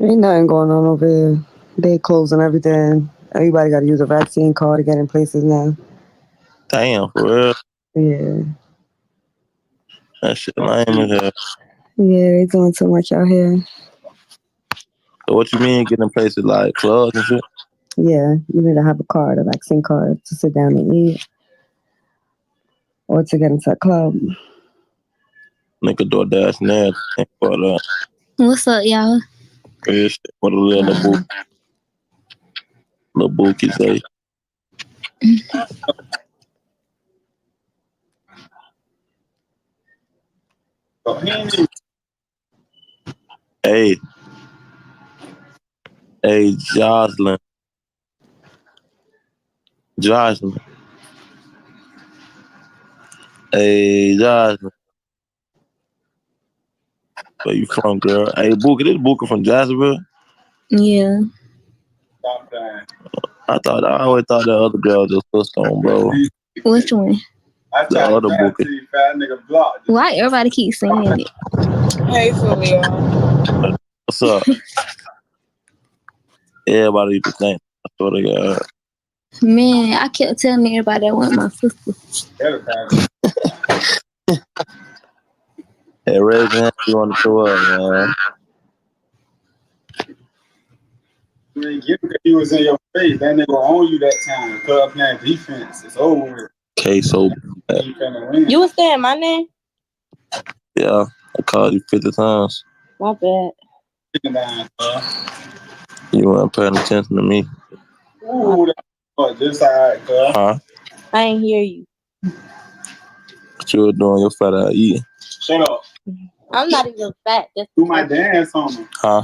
Ain't nothing going on over here. They closing everything. Everybody got to use a vaccine card to get in places now. Damn, for real? Yeah. That shit lame as hell. Yeah, they doing too much out here. So what you mean getting places like clubs and shit? Yeah, you need to have a card, a vaccine card, to sit down and eat or to get into a club. Nigga DoorDash and everything for that. What's up, y'all? Yeah, shit. What a little bookie say. Hey, Jocelyn. Hey, Jocelyn. Where you from, girl? Hey, Bookie, this Bookie from Jacksonville? Yeah. I always thought that other girl was your sister on, bro. Which one? The other Bookie. Why everybody keep saying it? Hey, Sylvia. What's up? Everybody be saying, I swear to God. Man, I kept telling everybody I want my sister. Hey, raise your hand if you want to show up, man. He was in your face. That nigga on you that time. Club playing defense. It's over with. Okay, so You was saying my name? yeah, I called you 50 times. My bad. You weren't paying attention to me. Ooh, that's just alright, cuz. Huh? I ain't hear you. What you were doing? Your fat ass eating. Shut up. I'm not even fat. That's Do my dance on me. Huh?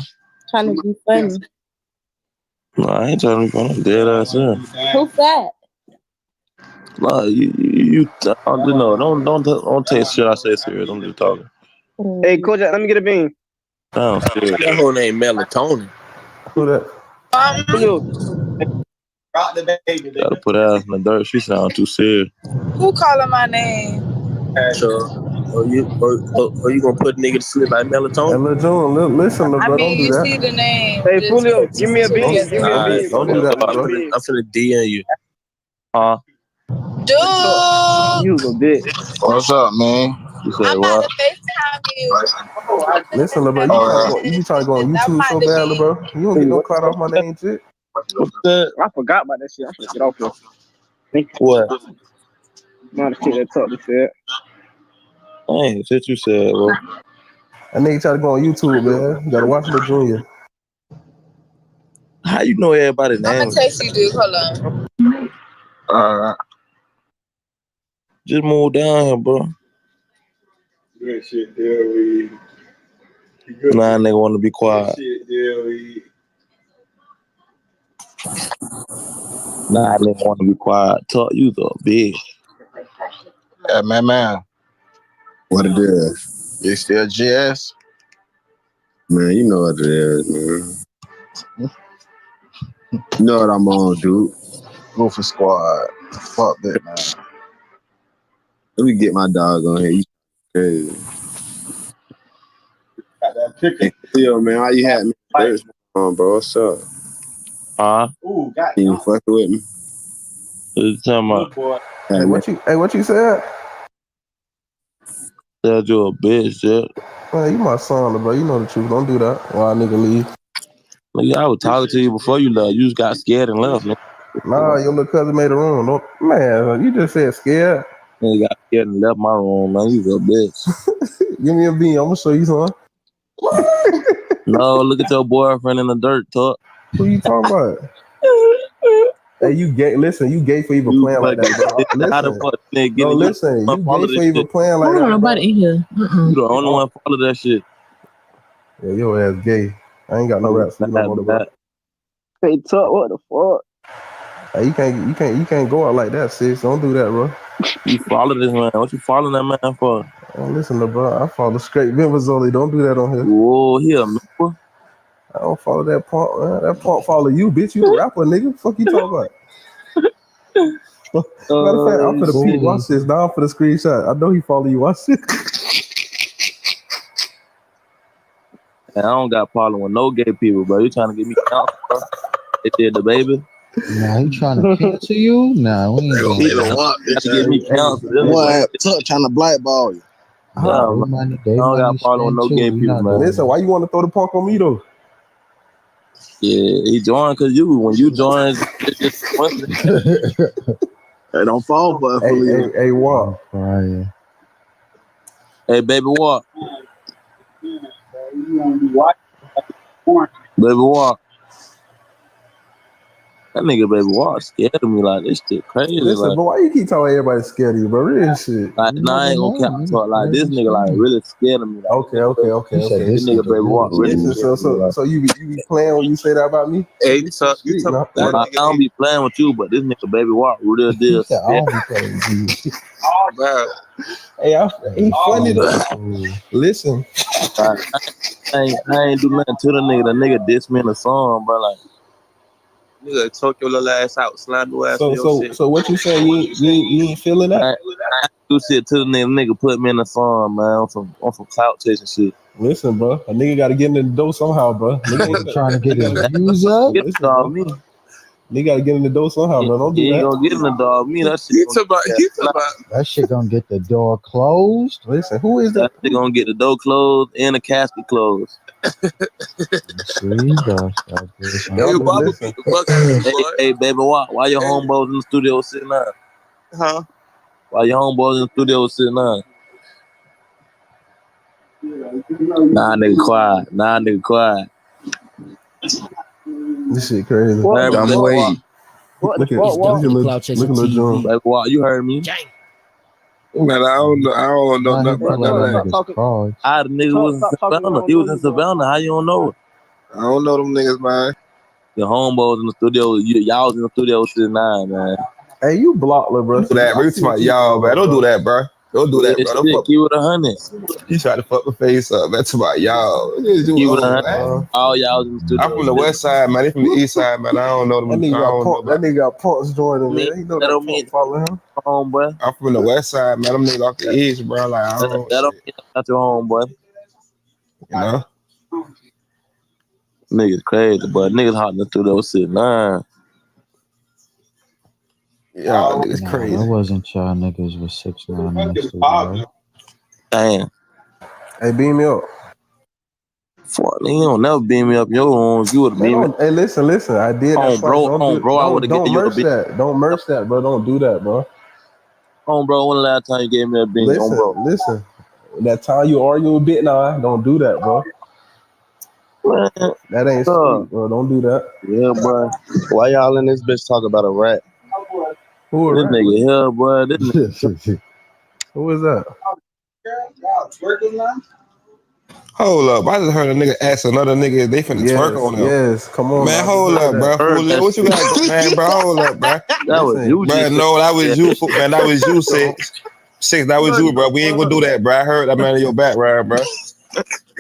trying to be funny. No, I ain't trying to be funny. Dead ass here. Who fat? No, you don't take shit I say serious. I'm just talking. Hey, Coach, let me get a bean. I'm serious. That whole name melatonin. Who that? Rock the baby. Gotta put ass in the dirt. She sound too serious. Who calling my name? Or you gonna put nigga to sleep like melatonin? Hey, Lil June, listen, I bro, mean, don't do you that. see the name. Hey, Just Fulio, give me a bean. Give me a Alright, bean. Don't do that, bro. I'm finna DM you. Huh? Dude, You a bitch. What's up, man? You said I'm what? about to FaceTime you. Listen, Lil bro, you be trying to go on YouTube so bad, Lil bro. You don't get no clout off my name, shit. What's that? I forgot about that shit. I'm finna get off here. What? Man, the shit that talk this shit. Dang, shit you said, bro. That nigga try to go on YouTube, man. You gotta watch Lil Junior. How you know everybody's I'm name? gonna text you, dude. Hold on. Alright. Just move down here, bro. Good shit, Derry. Nah, nigga want to be quiet. Shit, Derry. Nah, nigga want to be quiet. Talk you though, bitch. Yeah, man. What it is? You still GS? Man, you know what it is, man. You know what I'm on, dude. Goofy Squad. Fuck that, man. Let me get my dog on here. You crazy. Hey, yo, man, how you had me? On, bro. What's up? Huh? Ooh, got you fucking with me? What you talking about? Hey, what you said? Said you a bitch, yeah. Man, you my son, bro. You know the truth. Don't do that. Why nigga leave? Nigga, I was talking to you before you left. You just got scared and left, nigga. Nah, your little cousin made a room. Don't, man, you just said scared. Nigga got scared and left my room, man. You a bitch. Give me a bean. I'm gonna show you something. No, look at your boyfriend in the dirt, talk. Who you talking about? Hey, you gay? Listen, you gay for even playing like that, bro. How the fuck nigga No, listen, you gay for even playing like that. Nobody in here. You the only one follow that shit. Yeah, your ass gay. I ain't got no raps for you no more, bro. Hey, talk. What the fuck? Hey, you can't go out like that, sis. Don't do that, bro. You follow this man. What you following that man for? Oh, listen, bro. I follow straight members only. Don't do that on here. Whoa, he a member? I don't follow that punk, man. That punk follow you, bitch. You a rapper, nigga. Fuck you talking about? Matter of fact, I'm for the people. Watch this. Now I'm for the screenshot. I know he follow you. Watch this. I don't got problem with no gay people, bro. You trying to get me counsel, bro? They did the baby. Nah, he trying to cancel you? Nah, we ain't He doing trying to get me counsel. What? Trying to blackball you. Yeah, man. I don't got problem with no gay people, man. Listen, why you want to throw the punk on me though? Yeah, he joined because when you joined, it's just Hey, don't fall for it. Hey, Wack. Hey, baby, Wack. Baby, Wack. That nigga, baby, Wack scared of me like this shit crazy. Listen, like, but why you keep telling everybody scared of you, bro? Real shit. Like, nah, I ain't gonna cap talk. Like, this nigga, like, really scared of me. Like, Okay. This nigga, baby, Wack really Listen, so you be playing when you say that about me? Hey, you talk I don't be playing with you, but this nigga, baby, Wack real deal. I don't be playing with you. Oh, bro. Hey, he funny though. Listen. I ain't do nothing to the nigga. The nigga diss me in the song, bro. Like, nigga, choke your little ass out, slide your ass in your shit. So what you saying? You ain't feeling that? I do shit to the nigga put me in the song, man, on some clout chasing shit. Listen, bro, a nigga got to get in the door somehow, bro. Nigga trying to get his views up. Listen, bro. Nigga got to get in the door somehow, bro. Don't do that. You ain't gonna get in the door. Me, that shit. That shit gonna get the door closed. Listen, who is that? They gonna get the door closed and the casket closed. Hey, baby, why your homeboys in the studio sitting down? Huh? Why your homeboys in the studio sitting down? Nah, nigga, quiet. This shit crazy. I'm waiting. Look at Lil John. Like, wow, you heard me. Man, I don't know nothing about that. The nigga was in Savannah. He was in Savannah. How you don't know it? I don't know them niggas, man. Your homeboys in the studio. Y'all was in the studio sitting down, man. Hey, you block, little bro. Do that, bro. You talking about y'all, man. Don't do that, bro. Don't do that, bro. Don't fuck. Keep with 100. You try to fuck my face up, man. Talking about y'all. Keep with 100. All y'all in the studio. I'm from the west side, man. They from the east side, man. I don't know them. That nigga got punks joining, man. He know that don't mean following him. Homeboy. I'm from the west side, man. Them niggas off the east, bro. Like, I don't That don't mean that's your homeboy. You know? Niggas crazy, but niggas hopping through those shit, nah. Y'all niggas crazy. That wasn't y'all niggas with 6ix9ine in the studio. Damn. Hey, beam me up. Fuck, nigga, you don't never beam me up your own. You would have beamed me. Hey, listen. I did that. Bro, I would have Don't merch that. Don't merch that, bro. Don't do that, bro. Bro, when the last time you gave me a beam? Listen. That time you argue with Bit9, don't do that, bro. Man, that ain't sweet, bro. Don't do that. Yeah, bro. Why y'all in this bitch talk about a rat? Who this nigga here, boy. This nigga. Who is that? Hold up. I just heard a nigga ask another nigga if they finna twerk on him. Yes, come on. Man, hold up, bro. What you got, man, bro? Hold up, bro. That was you. Bro, no, that was you, man. That was you, Six. That was you, bro. We ain't gonna do that, bro. I heard that man in your background, bro.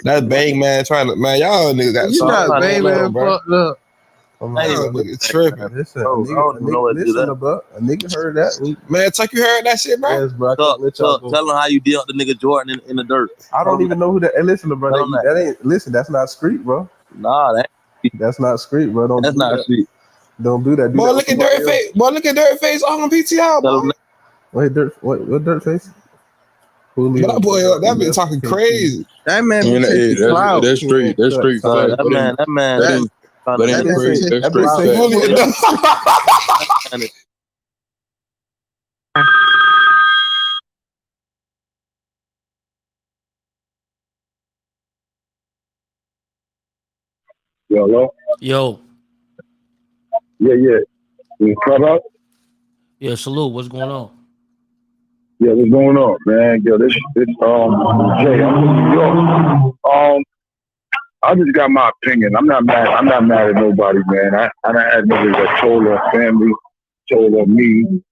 That's Bang Man trying to, man. Y'all niggas got You not Bang Man bro. fucked up. Nigga tripping. Listen, a nigga heard that. Man, Tuck, you heard that shit, bro? Yes, bro. Tell him how you deal with the nigga Jordan in the dirt. I don't even know who that. Hey, listen, bro. That ain't. Listen, that's not street, bro. Nah, that's not street, bro. That's not street. Don't do that. Boy, look at Dirt Face. Boy, look at Dirt Face on PTR, boy. Wait, Dirt. What Dirt Face? That boy, that been talking crazy. That man, that's street. That's street. That man. But ain't crazy. That's straight Hello? Yo. Yeah. You Clubhouse? Yeah, salute. What's going on? Yeah, what's going on, man? Yo, this Jay, I'm from New York. I just got my opinion. I'm not mad at nobody, man. I done had niggas that told her family, told her me.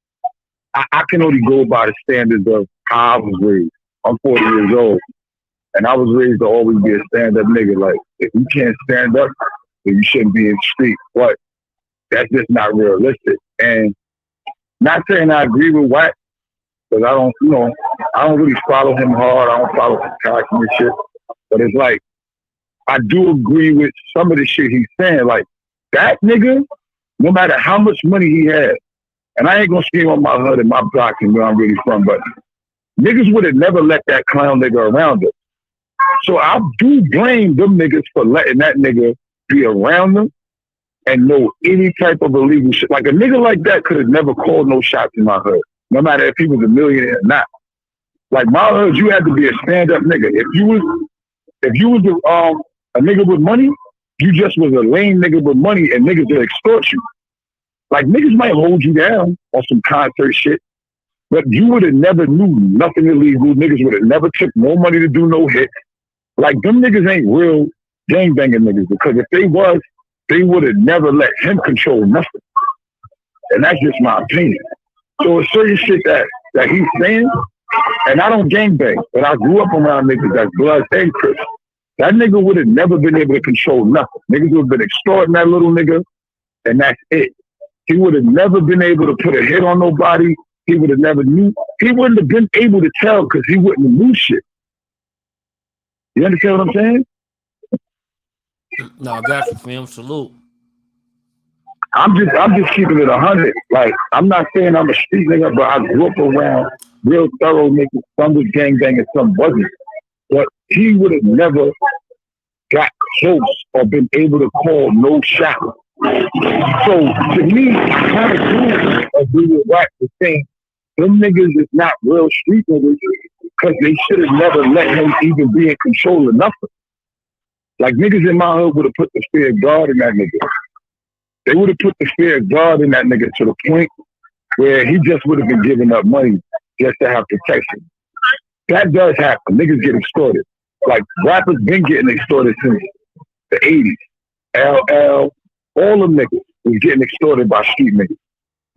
I can only go by the standards of how I was raised. I'm 40 years old, and I was raised to always be a stand-up nigga. Like, if you can't stand up, then you shouldn't be in the street. But that's just not realistic. And not saying I agree with Wack, because I don't really follow him hard. I don't follow his content and shit. But it's like, I do agree with some of the shit he's saying. Like, that nigga, no matter how much money he had, and I ain't gonna scream on my hood and my block and where I'm really from, but niggas would have never let that clown nigga around us. So I do blame them niggas for letting that nigga be around them and know any type of illegal shit. Like, a nigga like that could have never called no shots in my hood, no matter if he was a millionaire or not. Like, my hood, you had to be a stand-up nigga. If you was a nigga with money, you just was a lame nigga with money and niggas that extort you. Like, niggas might hold you down on some concert shit, but you would have never knew nothing illegal. Niggas would have never took no money to do no hits. Like, them niggas ain't real gangbanging niggas, because if they was, they would have never let him control nothing. And that's just my opinion. So it's certain shit that he's saying, and I don't gangbang, but I grew up around niggas that's Bloods and Crips. That nigga would have never been able to control nothing. Niggas would have been extorting that little nigga, and that's it. He would have never been able to put a hit on nobody. He would have never knew. He wouldn't have been able to tell because he wouldn't have knew shit. You understand what I'm saying? No, I got you, fam. Salute. I'm just keeping it 100. Like, I'm not saying I'm a street nigga, but I grew up around real thorough niggas. Some was gangbanging, some wasn't. But he would have never got close or been able to call no shot. So to me, I kind of do agree with Wack to saying them niggas is not real street niggas because they should have never let him even be in control of nothing. Like, niggas in my hood would have put the fear of God in that nigga. They would have put the fear of God in that nigga to the point where he just would have been giving up money just to have protection. That does happen. Niggas get extorted. Like, rappers been getting extorted since the 80s. LL, all them niggas was getting extorted by street niggas.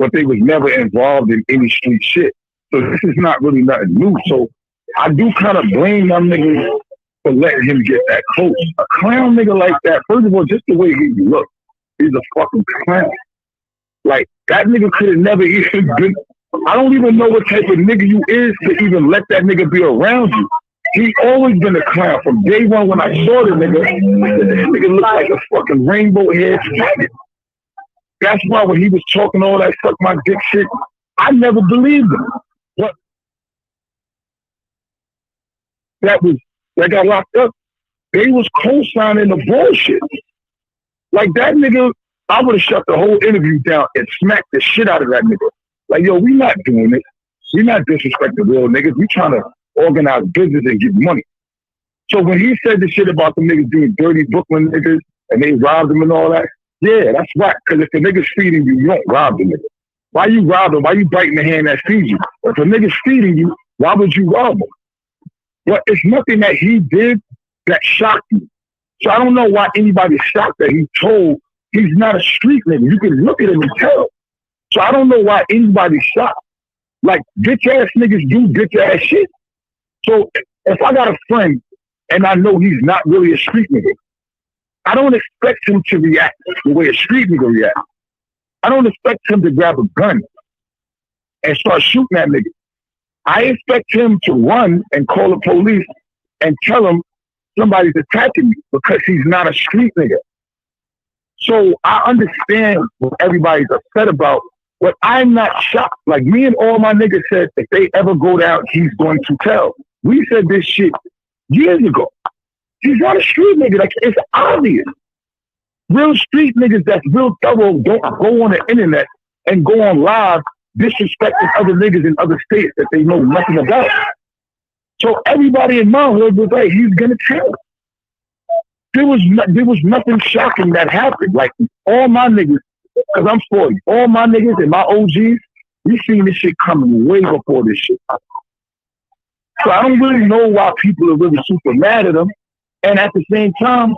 but they was never involved in any street shit. So this is not really nothing new. So I do kind of blame my niggas for letting him get that close. A clown nigga like that, first of all, just the way he look, he's a fucking clown. Like, that nigga could have never even been, I don't even know what type of nigga you is to even let that nigga be around you. He always been a clown. From day one when I saw the nigga, this nigga looked like a fucking rainbow head faggot. That's why when he was talking all that suck my dick shit, I never believed him. But that got locked up, they was co-signing the bullshit. Like that nigga, I would have shut the whole interview down and smacked the shit out of that nigga. Like, yo, we not doing this. We not disrespecting real niggas. We trying to organize business and get money. So when he said the shit about the niggas being dirty Brooklyn niggas and they robbed them and all that, yeah, that's right. Because if the nigga's feeding you, you don't rob the nigga. Why you rob him? Why you biting the hand that feeds you? If a nigga's feeding you, why would you rob him? But it's nothing that he did that shocked you. So I don't know why anybody's shocked that he told he's not a street nigga. You can look at him and tell. So I don't know why anybody's shocked. Like, bitch ass niggas do bitch ass shit. So if I got a friend and I know he's not really a street nigga, I don't expect him to react the way a street nigga reacts. I don't expect him to grab a gun and start shooting that nigga. I expect him to run and call the police and tell him somebody's attacking me because he's not a street nigga. So I understand what everybody's upset about, but I'm not shocked. Like, me and all my niggas said, if they ever go down, he's going to tell. We said this shit years ago. He's not a street nigga. Like, it's obvious. Real street niggas that's real thorough don't go on the internet and go on live disrespecting other niggas in other states that they know nothing about. So everybody in my hood was like, he's gonna tell. There was nothing shocking that happened. Like, all my niggas, because I'm 40, all my niggas and my OGs, we seen this shit coming way before this shit. So I don't really know why people are really super mad at him. And at the same time,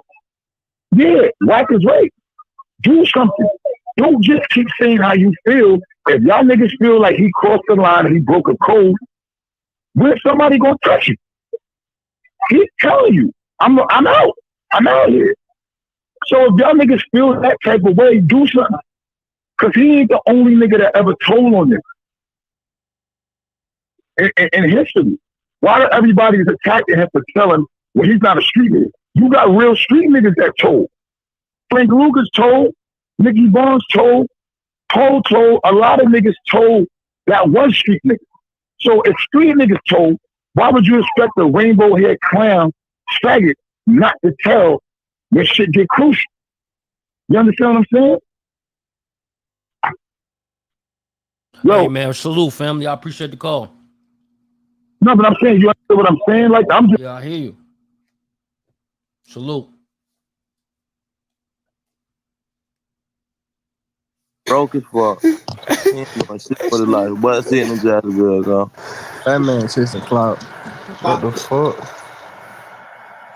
yeah, Wack is right. Do something. Don't just keep saying how you feel. If y'all niggas feel like he crossed the line and he broke a code, where's somebody gonna touch you? He's telling you, I'm out. I'm out here. So if y'all niggas feel that type of way, do something. Cause he ain't the only nigga that ever told on him. In history. Why do everybody is attacking him for telling when he's not a street nigga? You got real street niggas that told. Frank Lucas told, Nicky Barnes told, Paul told, a lot of niggas told that was street niggas. So if street niggas told, why would you expect a rainbow haired clown faggot not to tell when shit get crucial? You understand what I'm saying? Yo, hey man, salute family. I appreciate the call. No, but I'm saying, you understand what I'm saying? Like, I'm just... Yeah, I hear you. Salute. Broke as fuck. He ain't doing shit for the life. But sitting in jail, girl. That man chasing clout. What the fuck?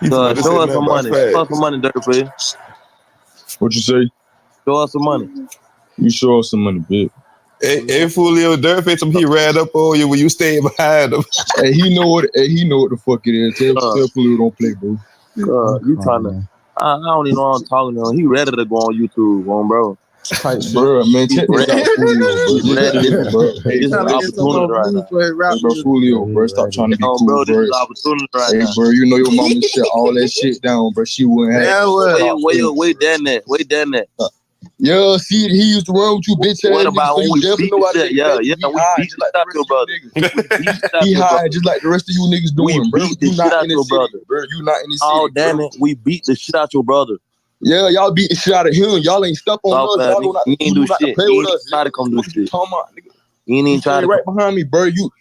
So show us some money. Show us some money, Durk, please. What you say? Show us some money. You show us some money, bitch. Hey, Fulio, Durk face him. He ran up on you when you stayed behind him. Hey, he know what the fuck it is. Tell Fulio don't play, bro. You trying to? I don't even know what I'm talking to him. He ready to go on YouTube, bro. Type bro, man, check this out, Fulio, bro. Hey, this is opportunity right now. Bro, Fulio, bro, stop trying to be cool, bro. This bro. is opportunity right now. Hey, bro, you know your mama shut all that shit down, bro. She wouldn't have. Wait, damn that. Yeah, see, he used to run with you, bitch ass. What about when we beat the shit? Yeah, we beat the shit out your brother. He high just like the rest of you niggas doing, bro. You not in the city, bro. You not in the city. Oh, damn it, we beat the shit out your brother. Yeah, y'all beat the shit out of him. Y'all ain't stuck on us. Y'all don't he ain't do shit. He ain't try to come do shit. He ain't even try to right behind me, bro. You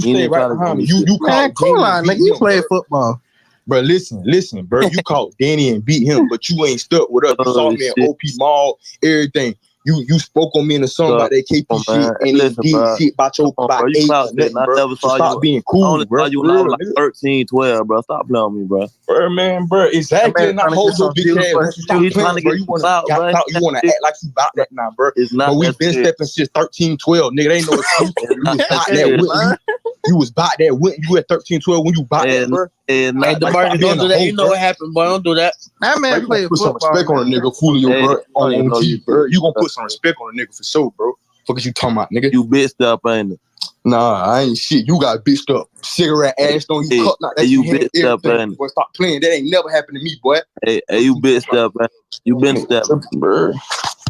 stay right behind me. You man, come on, nigga. You play football. Bro, listen, bro. You caught Danny and beat him, but you ain't stuck with us. You saw me at OP Mall, everything. You spoke on me in a song about that KP shit, and then did shit about your about age or nothing, bro. So stop being cool, bro. I only saw you when I was like 13, 12, bro. Stop playing with me, bro. Bro, man, bro, exactly. Not hold your bitch ass. Once you stop playing, bro, you wanna act like you about that now, bro. But we been stepping since 13, 12, nigga. They ain't no excuse. You was about that. You was about that. When you at 13, 12, when you about that, bro. Hey, DeMarcus, don't do that. You know what happened, boy. Don't do that. That man played football. Put some respect on a nigga, fool your bro. On G, bro. You gonna put some respect on a nigga for sure, bro. Fuck is you talking about, nigga? You bitched up, ain't it? Nah, I ain't shit. You got bitched up. Cigarette ass on you, cut like that. You bitched up, ain't it? Boy, stop playing. That ain't never happened to me, boy. Hey, you bitched up, man. You been stepping, bro.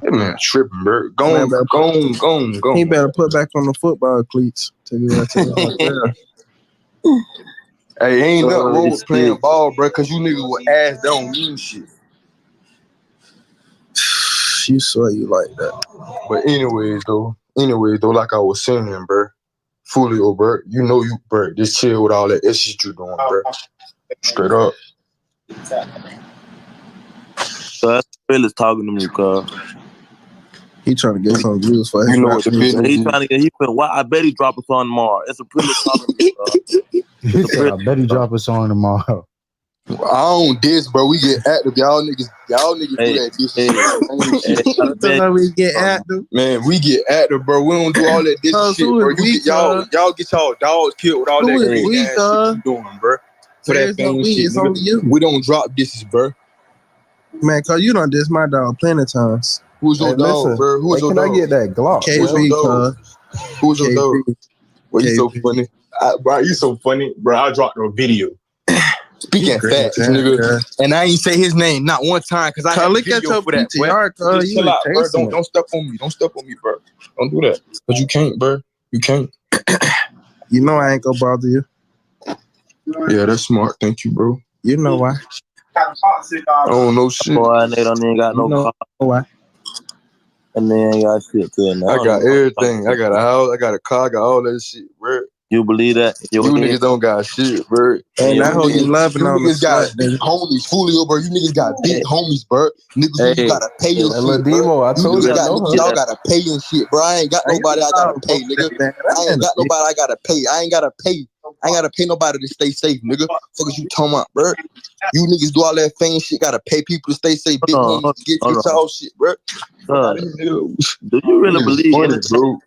That man tripping, bro. Go on. He better put back on the football cleats. Tell you that. Hey, ain't nothing wrong with playing ball, bro, because you niggas with ass that don't mean shit. You swear you like that. But anyways, though, like I was saying, bro, Fulio, bro, you know you, bro, just chill with all that shit you doing, bro. Straight up. So that's Phyllis talking to me, cuz. He trying to get some views for his what the business He trying to get, I bet he drop a song tomorrow. It's a Phyllis talking to me, cuz. I bet he drop a song tomorrow. I don't diss, bro. We get active. Y'all niggas do that diss shit. We get active. Man, we get active, bro. We don't do all that diss shit, bro. Y'all get y'all dogs killed with all that crazy ass shit you doing, bro. For that fame shit, nigga. We don't drop disses, bro. Man, cause you done diss my dog plenty of times. Who's your dog, bro? Who's your dog? Can I get that Glock? KB, Who's your dog? Well, you so funny. Bro, you so funny. Bro, I dropped a video. Speaking facts, nigga. And I ain't say his name not one time because I had look at your PTR, cuz. Chill out, bro. Don't step on me. Don't step on me, bro. Don't do that. Because you can't, bro. You can't. You know I ain't gonna bother you. Yeah, that's smart. Thank you, bro. You know why. I don't know shit. Boy, they don't even got no car. Why? And they ain't got shit to it now. I got everything. I got a house. I got a car. I got all that shit, bro. You believe that? You niggas don't got shit, bro. And that whole you loving on the niggas got big homies, Fulio, bro. You niggas got big homies, bro. Niggas, you gotta pay and shit, bro. I told you, y'all gotta pay and shit, bro. I ain't got nobody I gotta pay, nigga. I ain't got nobody I gotta pay. I ain't gotta pay nobody to stay safe, nigga. Fuck is you talking about, bro? You niggas do all that fame shit, gotta pay people to stay safe. Big homies, get y'all shit, bro. Do you really believe in it, bro?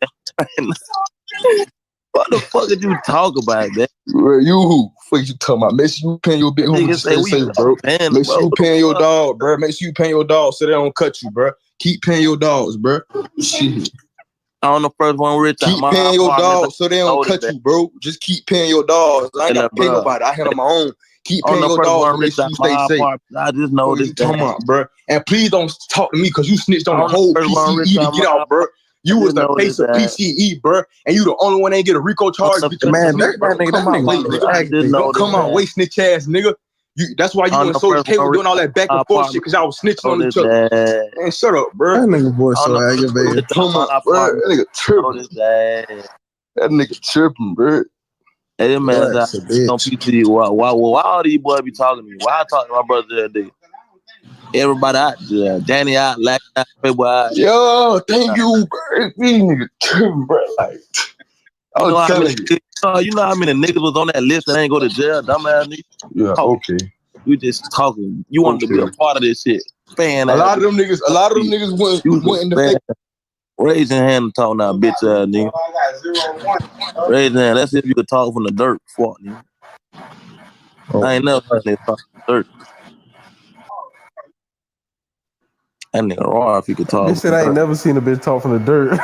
What the fuck did you talk about, man? Bro, you who? Fuck you talking about? Make sure you paying your big homies to stay safe, bro. Make sure you paying your dog, bro. Make sure you paying your dog so they don't cut you, bro. Keep paying your dogs, bro. Shit. On the first one, Rich. Keep paying your dogs so they don't cut you, bro. Just keep paying your dogs. I ain't gotta pay nobody. I handle my own. Keep paying your dogs and make sure you stay safe. I just know this. Talking about, bro. And please don't talk to me because you snitched on the whole PCE to get out, bro. You was the face of PCE, bro, and you the only one that ain't get a RICO charge. Man, that come on, wait, snitch ass nigga. That's why you and Soldier K were doing all that back and forth shit because y'all was snitching on each other. Man, shut up, bro. That nigga voice so aggravated. Come on, bro. That nigga tripping. That nigga tripping, bro. Hey, man, on PCE. Why all these boys be talking to me? Why I talk to my brother that day? Everybody out there, Danny out, Lack out, Playboy out. Yo, thank you, bro. These niggas tripping, bro. Like, you know how many niggas was on that list that ain't go to jail, dumbass niggas? Yeah, okay. You just talking. You wanted to be a part of this shit. Fan a lot of them niggas went in the face. Raise your hand and talk now, bitch ass nigga. Raise your hand. Let's see if you could talk from the dirt, fuck nigga. I ain't never heard niggas talk from the dirt. That nigga raw if he could talk. Bitch said I ain't never seen a bitch talk from the dirt.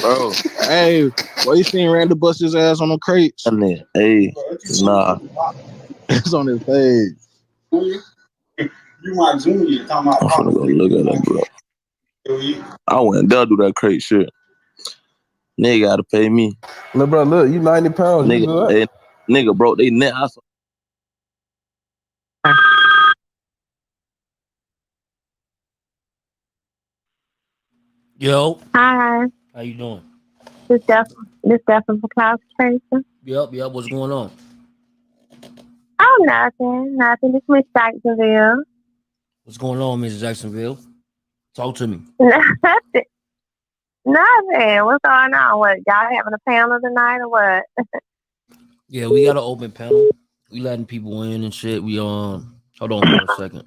Bro. Hey, why you seen Randy bust his ass on the crates? That nigga, hey, nah. It's on his page. You my junior talking about. I'm finna go look at that, bro. I went there do that crate shit. Nigga gotta pay me. Look, bro, look, you 90 pounds. Nigga broke they net. Yo. Hi. How you doing? This Stephen for Klaus Tracer. Yep. What's going on? Oh, nothing. It's Miss Jacksonville. What's going on, Miss Jacksonville? Talk to me. Nothing. What's going on? What, y'all having a panel tonight or what? Yeah, we got an open panel. We letting people in and shit. We hold on for a second.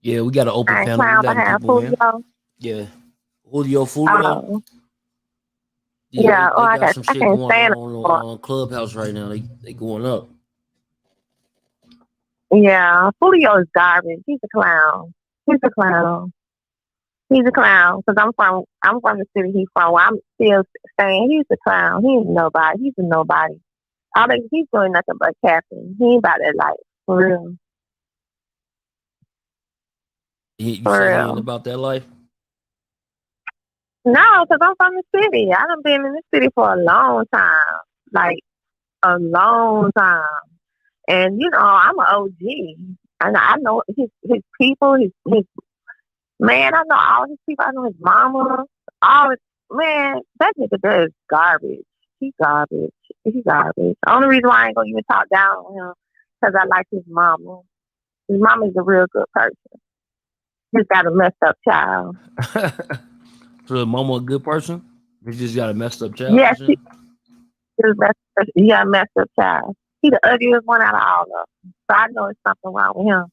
Yeah, we got an open panel. We letting people in. Yeah. Julio. Oh. Yeah, they got some shit going on Clubhouse right now. They going up. Yeah, Julio is garbage. He's a clown. Because I'm from the city he's from. I'm still saying he's a clown. He ain't nobody. He's a nobody. I mean, he's doing nothing but capping. He ain't about that life for real. You say he ain't about that life? No, because I'm from the city. I done been in the city for a long time. Like, a long time. And, you know, I'm an OG. And I know his people, his man, I know all his people. I know his mama. Man, that nigga there is garbage. He's garbage. The only reason why I ain't gonna even talk down on him because I like his mama. His mama is a real good person. He's got a messed up child. So the mama a good person? He just got a messed up child? Yes, he got a messed up child. He the ugliest one out of all of them. So I know it's something wrong with him.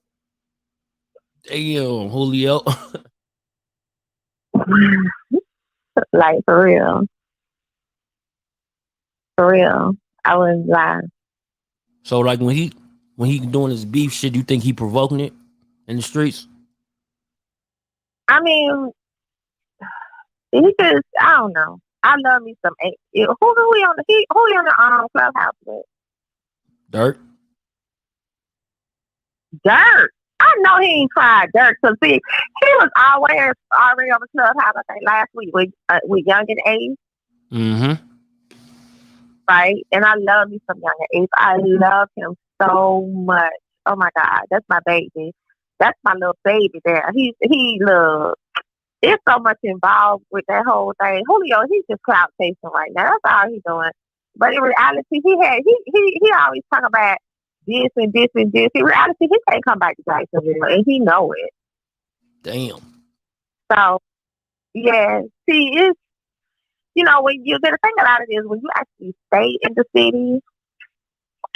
Damn, Julio. Like, for real. I wouldn't lie. So, like, when he doing his beef shit, you think he provoking it in the streets? I mean, he just, I don't know. I love me some. Who he on the Clubhouse with? Durk. I know he ain't tried Durk. So see, he was already on the Clubhouse, I think, last week with Young and Ace. Mm-hmm. Right? And I love me some Young and Ace. I love him so much. Oh my God, that's my baby. That's my little baby there. He look. There's so much involved with that whole thing. Julio, he's just clout chasing right now. That's all he's doing. But in reality, he always talk about this and this and this. In reality, he can't come back to Jacksonville, and he know it. Damn. So, yeah. See, it's, you know, when the thing about it is when you actually stay in the city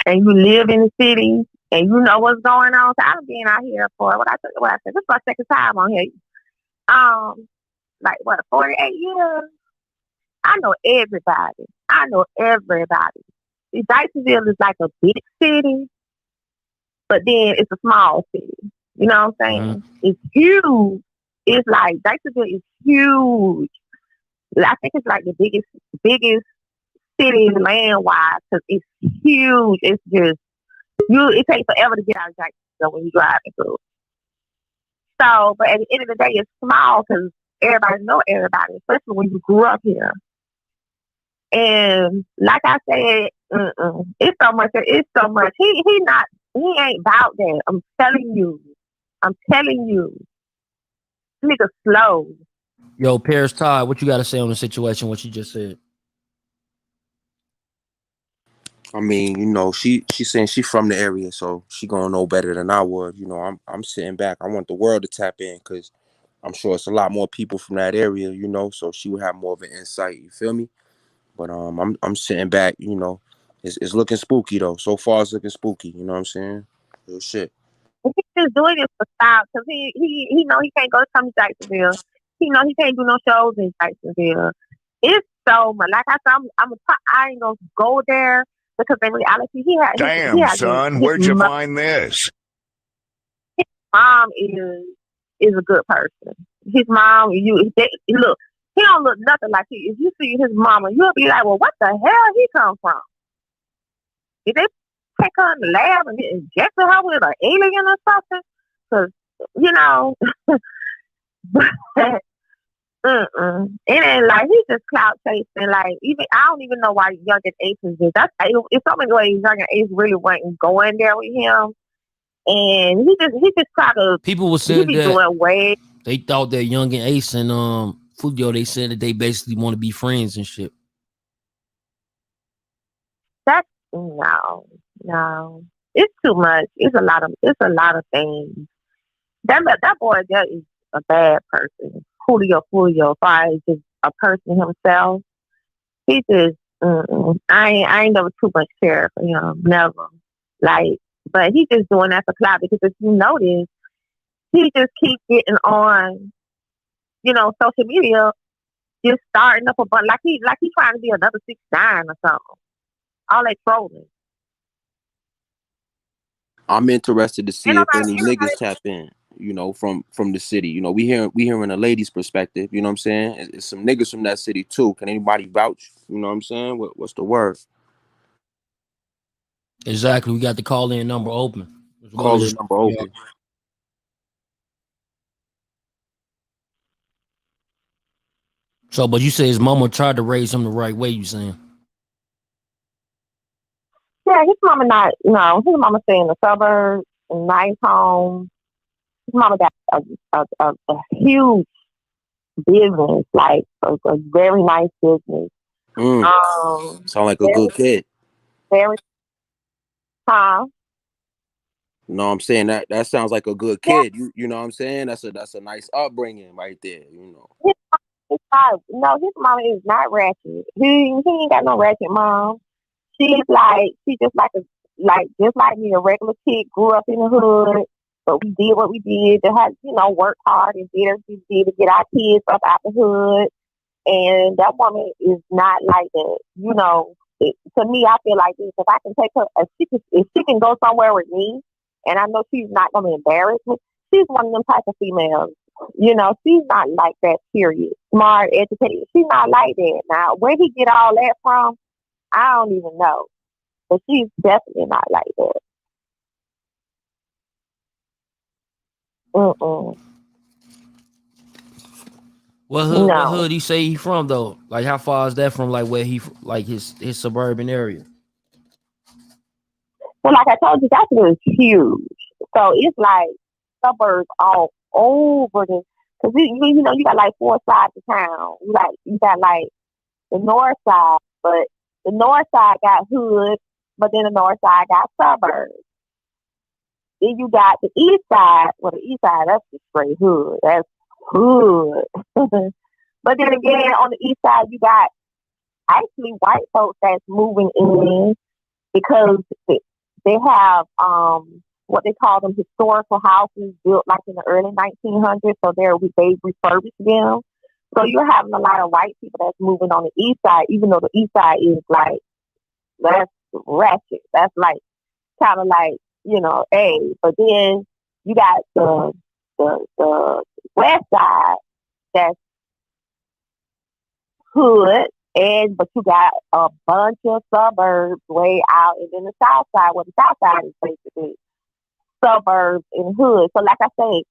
and you live in the city and you know what's going on. So I've been out here for what I said. This is my second time on here. 48 years. I know everybody. Jacksonville is like a big city, but then it's a small city. You know what I'm saying? Mm-hmm. It's huge. It's like Jacksonville is huge. I think it's like the biggest city land-wise because it's huge. It's just it takes forever to get out of Jacksonville when you drive through. So, but at the end of the day, it's small because everybody know everybody, especially when you grew up here. And like I said, it's so much. He ain't about that. I'm telling you. Nigga slow. Yo, Paris Todd, what you got to say on the situation? What you just said? I mean, you know, she's saying she from the area, so she gonna know better than I would. You know, I'm sitting back. I want the world to tap in because I'm sure it's a lot more people from that area. You know, so she would have more of an insight. You feel me? But I'm sitting back. You know, it's looking spooky though. So far, it's looking spooky. You know what I'm saying? Real shit. He's just doing it for style because he know he can't go to Jacksonville. He know he can't do no shows in Jacksonville. It's so much. Like I said, I ain't gonna go there. Because in reality, he had. Damn, son, where'd you find this? His mom is a good person. His mom, look, he don't look nothing like he. If you see his mama, you'll be like, well, what the hell he come from? Did they take her in the lab and injected her with an alien or something? Because you know, it ain't like he's just clout chasing. Like even I don't even know why Young and Ace is this. It's so many ways Young and Ace really wasn't going there with him, and he just tried to. People were saying that they thought that Young and Ace and Fulio, they said that they basically want to be friends and shit. That's no. it's too much. It's a lot of things. That boy that is a bad person. Julio, as far as just a person himself, he just I ain't never too much care for him. Never. Like, but he just doing that for clout because if you notice, he just keeps getting on, social media, just starting up a bunch like he trying to be another 6ix9ine or something. All that trolling. I'm interested to see if any niggas tap in, from the city. We hearing a lady's perspective, you know what I'm saying? It's some niggas from that city too. Can anybody vouch? You know what I'm saying? What's the word? Exactly. We got the call-in number open. Call-in number open. So, but you say his mama tried to raise him the right way, you saying? Yeah, his mama his mama stay in the suburbs, a nice home. His mama got a huge business, like a very nice business. Sound like a good kid. Very, No, I'm saying that sounds like a good kid. You know what I'm saying? That's a nice upbringing right there. His mama is not ratchet. He ain't got no ratchet mom. She's just like me, a regular kid, grew up in the hood, but we did what we did to have, work hard and did everything we did to get our kids up out the hood. And that woman is not like that. To me, I feel like this. If I can take her, if she can go somewhere with me, and I know she's not going to embarrass me, she's one of them type of females. She's not like that, period. Smart, educated. She's not like that. Now, where he get all that from, I don't even know. But she's definitely not like that. What hood he say he from though? Like how far is that from like where he like his suburban area? Well, like I told you, that is huge. So it's like suburbs all over the. Cause you got like 4 sides of town. You got like the north side, but the north side got hood, but then the north side got suburbs. Then you got the east side. Well, the east side, that's just straight hood. That's hood. But then again, on the east side, you got actually white folks that's moving in because they have what they call them historical houses built like in the early 1900s. So they refurbished them. So you're having a lot of white people that's moving on the east side, even though the east side is like, that's ratchet. That's like kind of like, but then you got the west side that's hood, but you got a bunch of suburbs way out, and then the south side, where the south side is basically suburbs and hood. So like I say,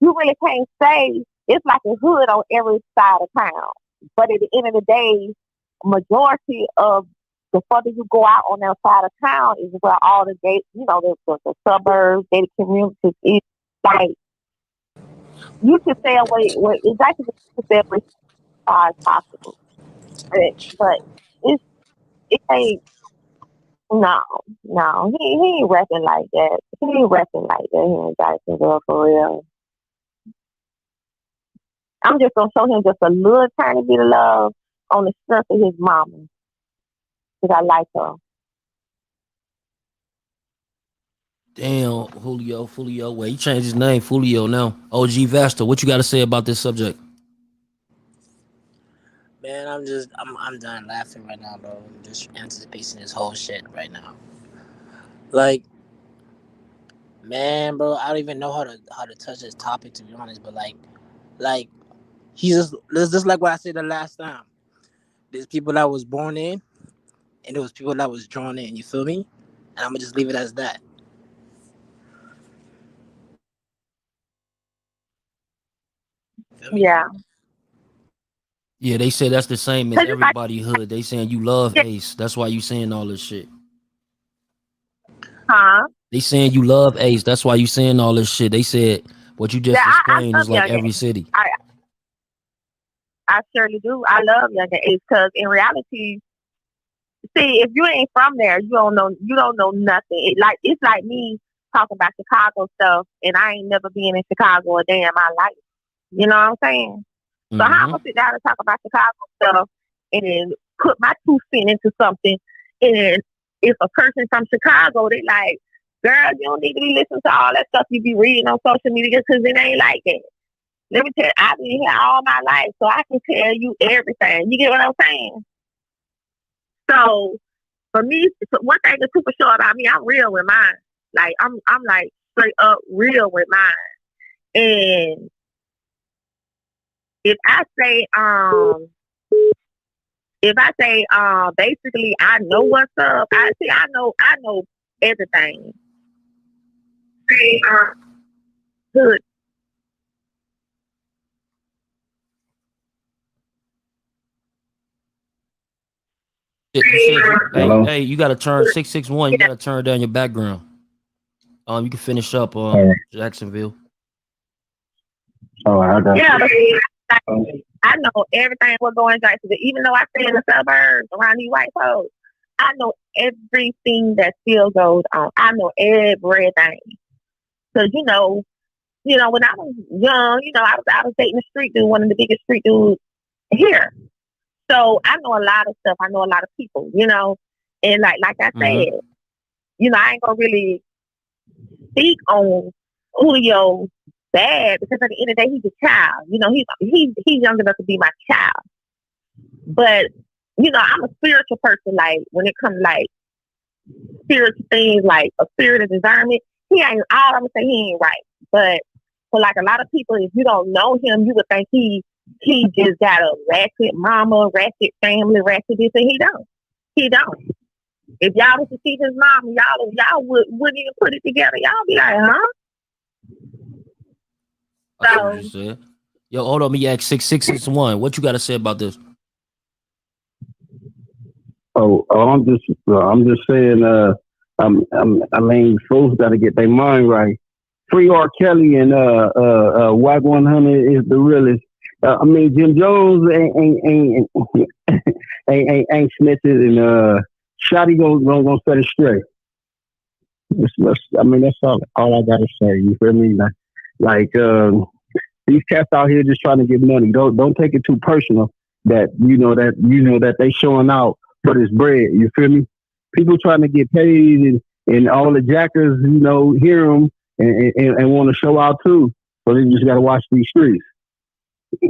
you really can't say it's like a hood on every side of town. But at the end of the day, majority of the further you go out on that side of town is where all the gates, the suburbs, gated communities, is like you should stay away. Exactly, you should stay away as far as possible. But it ain't. No, he ain't rapping like that. He ain't rapping like that here in Jacksonville for real. I'm just gonna show him just a little tiny bit of love on the strength of his mama, because I like her. Damn, Julio. Well, he changed his name, Julio now. OG Vesta, what you got to say about this subject? Man, I'm done laughing right now, bro. I'm just anticipating this whole shit right now. Like, man, bro, I don't even know how to touch this topic, to be honest. But like he's just like what I said the last time. There's people that was born in, and there was people that was drawn in. You feel me? And I'm gonna just leave it as that. Yeah. Yeah, they say that's the same as everybody hood. They saying you love Ace. That's why you saying all this shit. Huh? They saying you love Ace. That's why you saying all this shit. They said what you just explained is like every city. I surely do. I love Young Ace because in reality, See, if you ain't from there, you don't know nothing. It's like me talking about Chicago stuff, and I ain't never been in Chicago a day in my life. You know what I'm saying? So how I'm gonna sit down and talk about Chicago stuff and then put my 2 cents into something, and if a person from Chicago, they like, girl, you don't need to be listening to all that stuff you be reading on social media because it ain't like that. Let me tell you, I've been here all my life, so I can tell you everything. You get what I'm saying? So for me, one thing that's super sure about me, I'm real with mine. Like I'm like straight up real with mine. And if I say basically I know what's up. I know everything. Say good. Hey, you gotta turn 661. You gotta turn down your background. You can finish up Jacksonville. Oh, I got I know everything what's going on. Even though I stay in the suburbs around these white folks, I know everything that still goes on. I know everything. Because you know, when I was young, I was dating a street dude, one of the biggest street dudes here. So I know a lot of stuff. I know a lot of people, and like I said, I ain't gonna really speak on Julio bad because at the end of the day, he's a child. He's young enough to be my child. But I'm a spiritual person. Like when it comes like spiritual things, like a spirit of discernment, he ain't. All I'm gonna say, he ain't right. But for like a lot of people, if you don't know him, you would think he just got a ratchet mama, ratchet family, ratchet this, and he don't. He don't. If y'all was to see his mom, y'all wouldn't even put it together. Y'all be like, huh? So, you said. Yo, hold on, me ask 6661. What you got to say about this? I'm just saying. I mean, folks got to get their mind right. Free R. Kelly and Wack 100 is the realest. I mean, Jim Jones ain't snitches, and Shotty gonna set it straight. That's all I gotta say. You feel me? Like these cats out here just trying to get money. Don't take it too personal. That that they showing out, but it's bread. You feel me? People trying to get paid, and all the jackers, hear them and want to show out too. So they just gotta watch these streets. I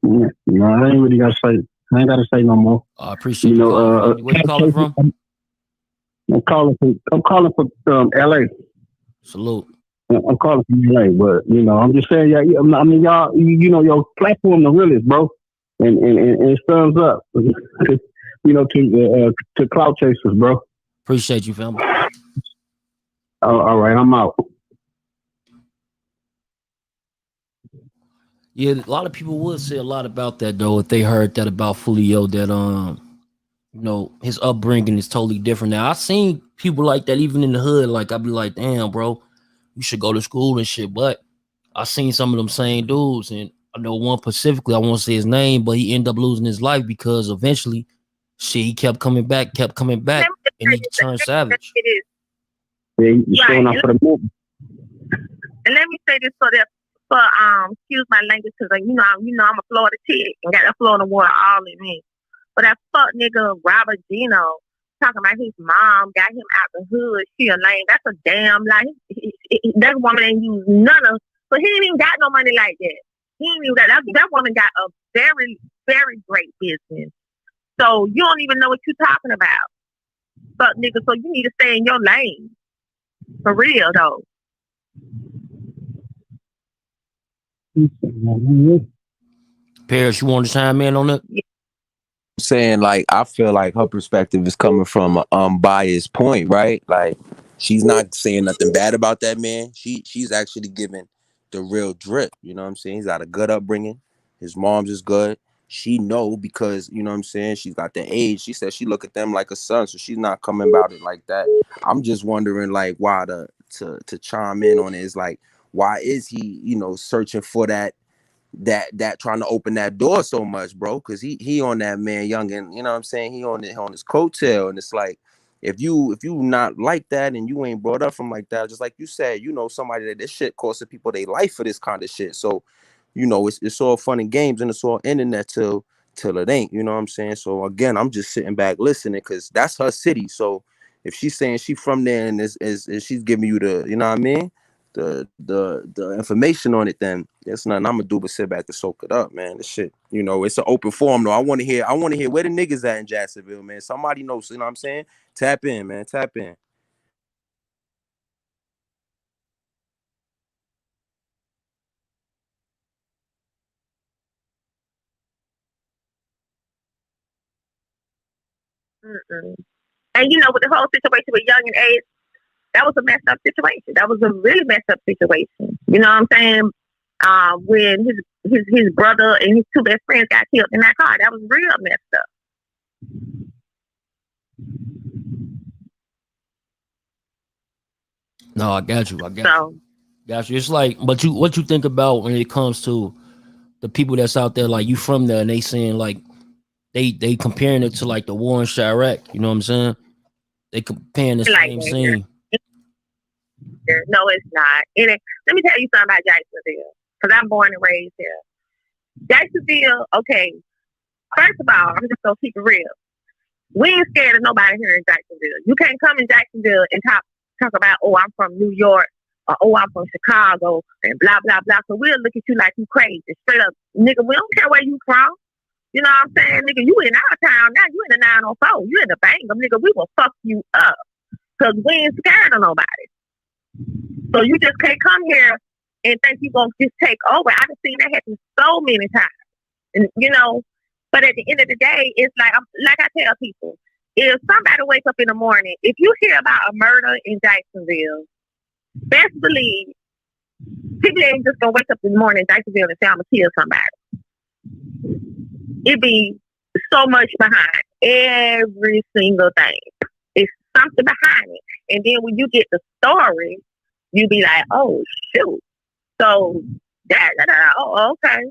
ain't really gotta say. I ain't gotta say no more. I appreciate you. Where you calling from? I'm calling from LA. Salute. I'm calling from LA, but I'm just saying, y'all, your platform the realest, bro, and it thumbs up, to clout chasers, bro. Appreciate you, family. All right, I'm out. Yeah, a lot of people would say a lot about that though if they heard that about Julio, that his upbringing is totally different. Now I seen people like that even in the hood. Like I'd be like, damn, bro, you should go to school and shit. But I seen some of them same dudes, and I know one specifically, I won't say his name, but he ended up losing his life because eventually, he kept coming back, and he turned savage. Yeah, he's showing up for the movie. And let me say this for excuse my language, because I'm a Florida chick and got that Florida water all in me. But that fuck nigga Robert Gino talking about his mom got him out the hood. She a lame. That's a damn lie. That woman ain't used none of. But he ain't even got no money like that. He ain't even got that woman got a very, very great business. So you don't even know what you're talking about, fuck nigga. So you need to stay in your lane. For real though. Paris, you want to chime in on it? Saying like I feel like her perspective is coming from an unbiased point, right? Like she's not saying nothing bad about that man. She's actually giving the real drip. You know what I'm saying? He's got a good upbringing. His mom's is good. She know because you know what I'm saying. She's got the age. She said she look at them like a son, so she's not coming about it like that. I'm just wondering like why to chime in on it is like why is he searching for that that trying to open that door so much, bro. Cause he on that man young and you know what I'm saying, he on his coattail. And it's like if you not like that and you ain't brought up from like that, just like you said, you know, somebody that this shit costing people their life for this kind of shit. So, you know, it's all fun and games and it's all internet till it ain't, you know what I'm saying? So again, I'm just sitting back listening because that's her city. So if she's saying she from there and is she's giving you the, you know what I mean, the information on it, then there's nothing I'm gonna do but sit back and soak it up, man. This shit, you know, it's an open forum though. I want to hear where the niggas at in Jacksonville, man. Somebody knows, you know what I'm saying? Tap in, man. Tap in. And you know, with the whole situation with Young and Ace, that was a messed up situation. That was a really messed up situation. You know what I'm saying? When his brother and his two best friends got killed in that car, that was real messed up. No, I got you. Got you. It's like, but what you think about when it comes to the people that's out there, like you from there, and they saying like they comparing it to like the war in Chirac. You know what I'm saying? They comparing the same scene. No, it's not. Let me tell you something about Jacksonville, because I'm born and raised here. Jacksonville, okay. First of all, I'm just gonna keep it real. We ain't scared of nobody here in Jacksonville. You can't come in Jacksonville and talk about, oh, I'm from New York, or oh, I'm from Chicago, and blah blah blah. So we'll look at you like you crazy, straight up, nigga. We don't care where you from. You know what I'm saying, nigga? You in our town now. You in the 904. You in the Bangham, nigga. We will fuck you up, cause we ain't scared of nobody. So you just can't come here and think you're going to just take over. I've seen that happen so many times. And, you know, but at the end of the day, it's like I tell people, if somebody wakes up in the morning, if you hear about a murder in Jacksonville, best believe people ain't just going to wake up in the morning in Jacksonville and say, I'm going to kill somebody. It be so much behind every single thing. It's something behind it. And then when you get the story, you be like, oh, shoot. So, oh, okay.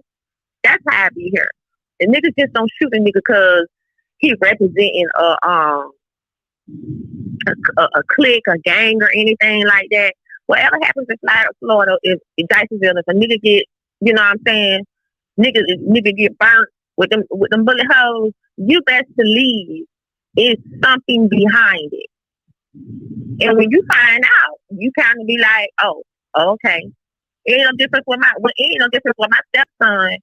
That's how I be here. And niggas just don't shoot a nigga because he representing a clique, a gang, or anything like that. Whatever happens in Florida, in Jacksonville, if a nigga get, you know what I'm saying, nigga get burnt with them bullet holes, you best believe it's something behind it. And when you find out, you kind of be like, oh, okay. It ain't no difference with my stepson.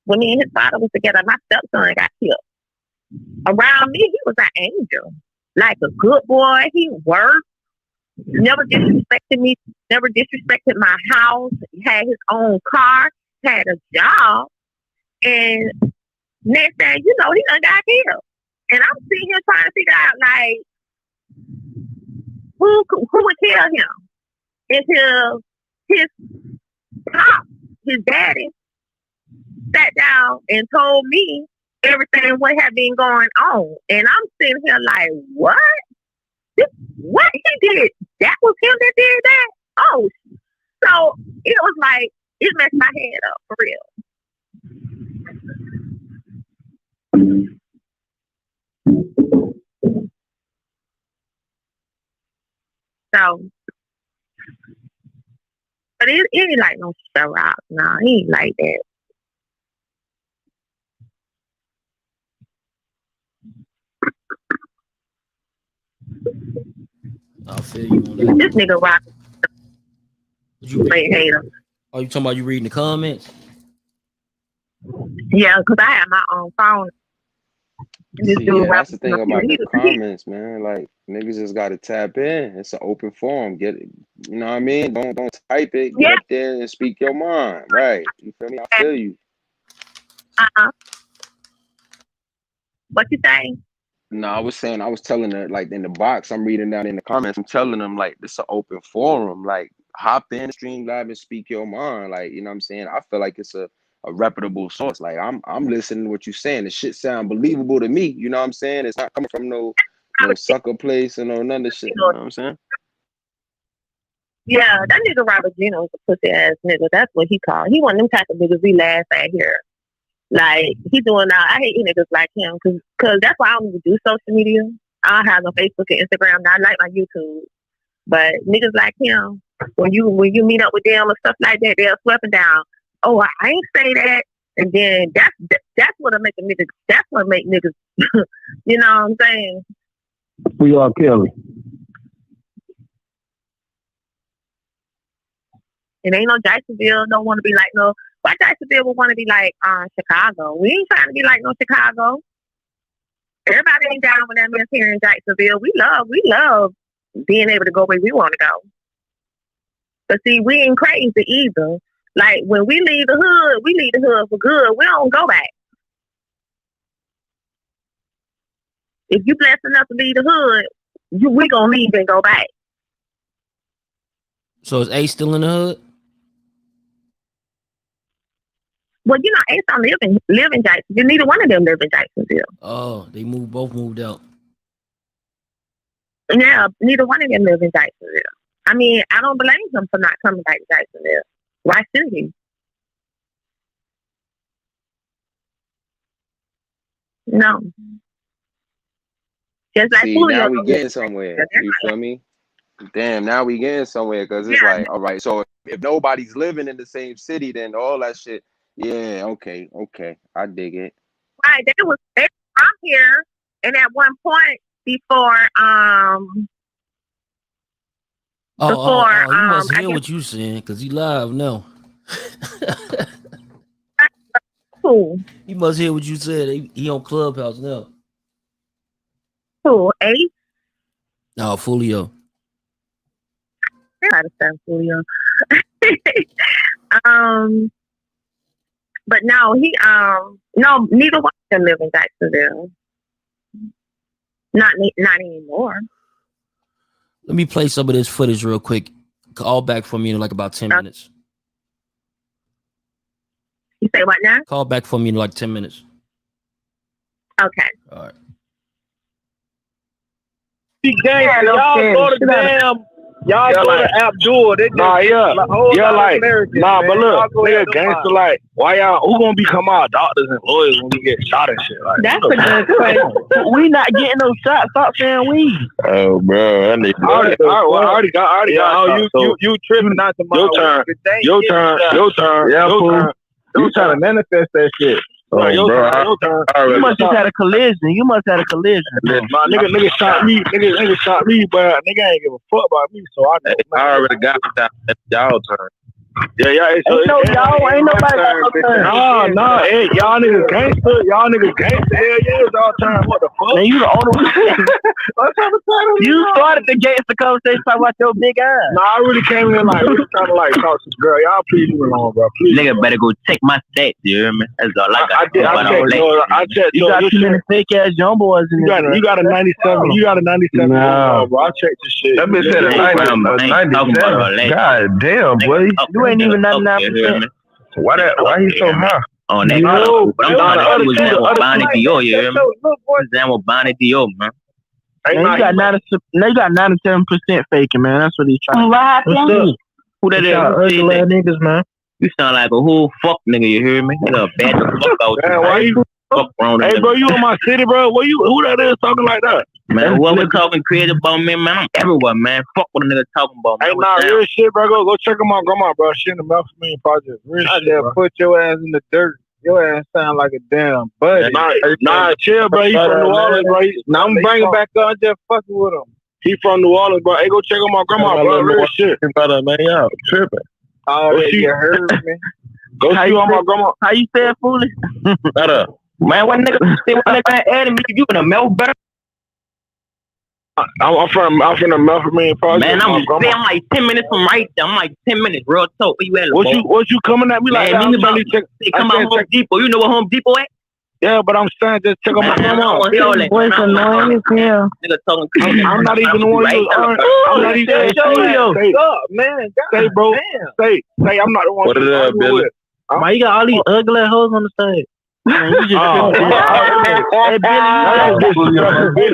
When me and his father was together, my stepson got killed. Around me, he was an angel. Like a good boy. He worked. Never disrespected me. Never disrespected my house. He had his own car. Had a job. And next thing you know, he done got killed. And I'm sitting here trying to figure out, like, who would kill him until his pop, his daddy, sat down and told me everything what had been going on. And I'm sitting here like, what? What he did? That was him that did that? Oh, so it was like, it messed my head up for real. So, but it ain't like no Sherlock. No, he ain't like that. I feel you on that. This nigga rock. You hater. Oh, you talking about you reading the comments? Yeah, because I have my own phone. That's the thing about the comments, man. Like, niggas just gotta tap in. It's an open forum. Get it, you know what I mean? Don't type it. Get up there and speak your mind. Right. You feel me? I feel you. What you saying? No, I was telling her, like, in the box, I'm reading down in the comments, I'm telling them, like, this is an open forum. Like, hop in, stream live, and speak your mind. Like, you know what I'm saying? I feel like it's a reputable source. Like, I'm listening to what you're saying. The shit sound believable to me. You know what I'm saying? It's not coming from no sucker place or no none of shit. You know what I'm saying? Yeah, that nigga Robert Gino is a pussy ass nigga. That's what he called. He one of them type of niggas we laugh at here. Like, he doing now. I hate niggas like him because that's why I don't even do social media. I don't have no Facebook and Instagram. Not like my YouTube. But niggas like him, when you meet up with them or stuff like that, they'll sweep it down. Oh, I ain't say that. And then that's what'll make a nigga. That's what make niggas. You know what I'm saying? We are Kelly. It ain't no Jacksonville. Don't want to be like no. Why Jacksonville would want to be like Chicago? We ain't trying to be like no Chicago. Everybody ain't down with that mess here in Jacksonville. We love being able to go where we want to go. But see, we ain't crazy either. Like when we leave the hood for good. We don't go back. If you blessed enough to leave the hood, we gonna leave and go back. So is A still in the hood? Well, you know, Ace don't live in Jacksonville. Neither one of them live in Jacksonville. Oh, both moved out. Yeah, neither one of them live in Jacksonville. I mean, I don't blame him for not coming back to Jacksonville. Why should he? No. Just like See, now we getting somewhere. You feel me? Damn, now we getting somewhere because it's like, all right, so if nobody's living in the same city, then all that shit, yeah, okay, I dig it. Right, they were from here, and at one point before, you must hear what you saying because he live now. Who? You must hear what you said. He on Clubhouse now. Who? Ace? No, Fulio. I understand Fulio. But no, no, neither one of them live in Jacksonville. Not anymore. Let me play some of this footage real quick. Call back for me in like about 10 minutes. You say what now? Call back for me in like 10 minutes. Okay. All right. Y'all go to damn. Y'all go to Abdul. They just but look, nigga, gangster, like, why y'all? Who gonna become our doctors and lawyers when we get shot and shit? Like, that's a good question. We not getting no shots. Stop saying we. Oh, bro, I already got. You tripping not to my Your turn. Yeah, fool. You trying to manifest that shit. You must have had a collision. My nigga shot me. Nigga shot me, but nigga ain't give a fuck about me. So I already got that. Y'all turn. Yeah. Ain't nobody got no turn. No, hey, y'all niggas gangster. Hell yeah, it's all time. What the fuck? Man, you the only one. You started the gangster conversation talking about your big ass. No, I really came in like really trying to like talk to the girl. Y'all please leave me alone, bro. Please. Nigga better go check my stats, you hear me? That's all I got. I checked. You got too many fake ass young boys in there. You got a 97. You got a 97. No, bro. I checked the shit. That bitch said a 97. God damn, boy. You ain't even 99%. Why he so high? On that, but I'm trying to do is Bonnie Dior, you hear me? Damn with Bonnie Dior, man. You got 97% faking, man. That's what he's trying. What happened? Who that is? Ugly niggas, man. You sound like a whole fuck nigga, you hear me? Nigga, bad the fuck out. Man, why you? Fuck wrong? Hey, bro, you in my city, bro? Who that is talking like that? Man, whoever talking crazy about me, man, I'm everywhere, man. Fuck what a nigga talking about, man. Hey, nah, real shit, bro. Go check on my grandma, bro. She in the Melphamine Project. Real shit, bro. Put your ass in the dirt. Your ass sound like a damn buddy. Nah, chill, bro. He from New Orleans, bro. Now I'm bringing back up. I'm just fucking with him. He from New Orleans, bro. Hey, go check on my grandma, bro. Real shit. Brother, man, y'all tripping. Oh, you heard me. Go see on my grandma. How you say it, foolish? Better. Man, what nigga adding me? You in a Melbourne? I'm from the Melphamine Project. Man, I'm like 10 minutes from right there. I'm like 10 minutes, real talk. Where you at? What you coming at me like that? Come on, Home Depot. You know what Home Depot at? Yeah, but I'm saying just check on my grandma. Nigga talking crazy. I'm not even the one you are. I'm not even. Say, bro. Say, I'm not the one. What is up, Billy? Why you got all these ugly hoes on the stage? Man, you just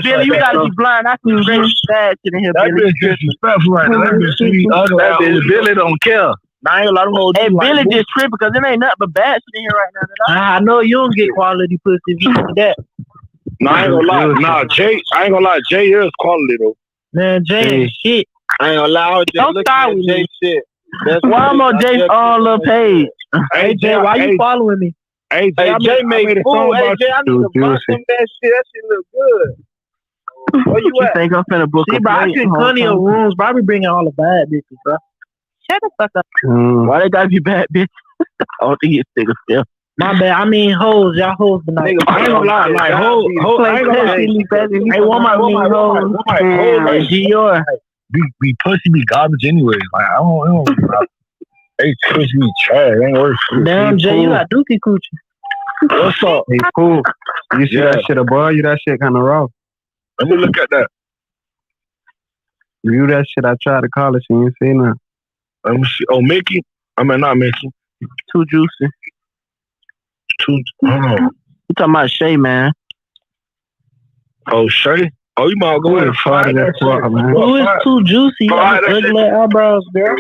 Billy, you gotta be blind. I see great sad shit in here, That Billy. bitch disrespectful right now. That bitch sweet, ugly. That bitch Billy don't care. Now I ain't gonna lie, Hey, Billy just tripping because there ain't nothing but bad shit in here right now. I know you don't get quality pussy if you do that. No, I ain't gonna lie. Nah, Jay, I ain't gonna lie. Jay is quality though. Man, Jay ain't shit. I ain't gonna lie. I was just Don't looking start at with Jay me. shit. Why I'm on Jay's little page? Hey, Jay, why you following me? Hey, Hey, Jay made a food. song Hey, about Jay, I need to buy some of that shit. That shit look good. Where you at? think I'm finna book See, a bro, I plate? seen plenty of rooms, bro. I be bringing all the bad bitches, bro. Shut the fuck up. Why they gotta be bad, bitch? I don't think it's nigga still. My bad. I mean hoes. Y'all hoes tonight. I ain't gonna lie. Like, hold, I ain't gonna lie. Hey, one mic. Hey, G.R. Be pussy, be garbage anyway. Like, I don't they pussy be trash. Ain't worth it. Damn, Jay, you got dookie coochie. What's up? Hey, cool. You see that shit above you? That shit kind of raw. Let me look at that. View that shit. I tried to call it. You ain't see nothing. Let me see. Oh, Mickey? I mean, not Mickey. Too juicy. You talking about Shay, man? Oh, Shay? Oh, you might go ahead and fire that fuck, man. Who is too juicy? You got ugly eyebrows, girl.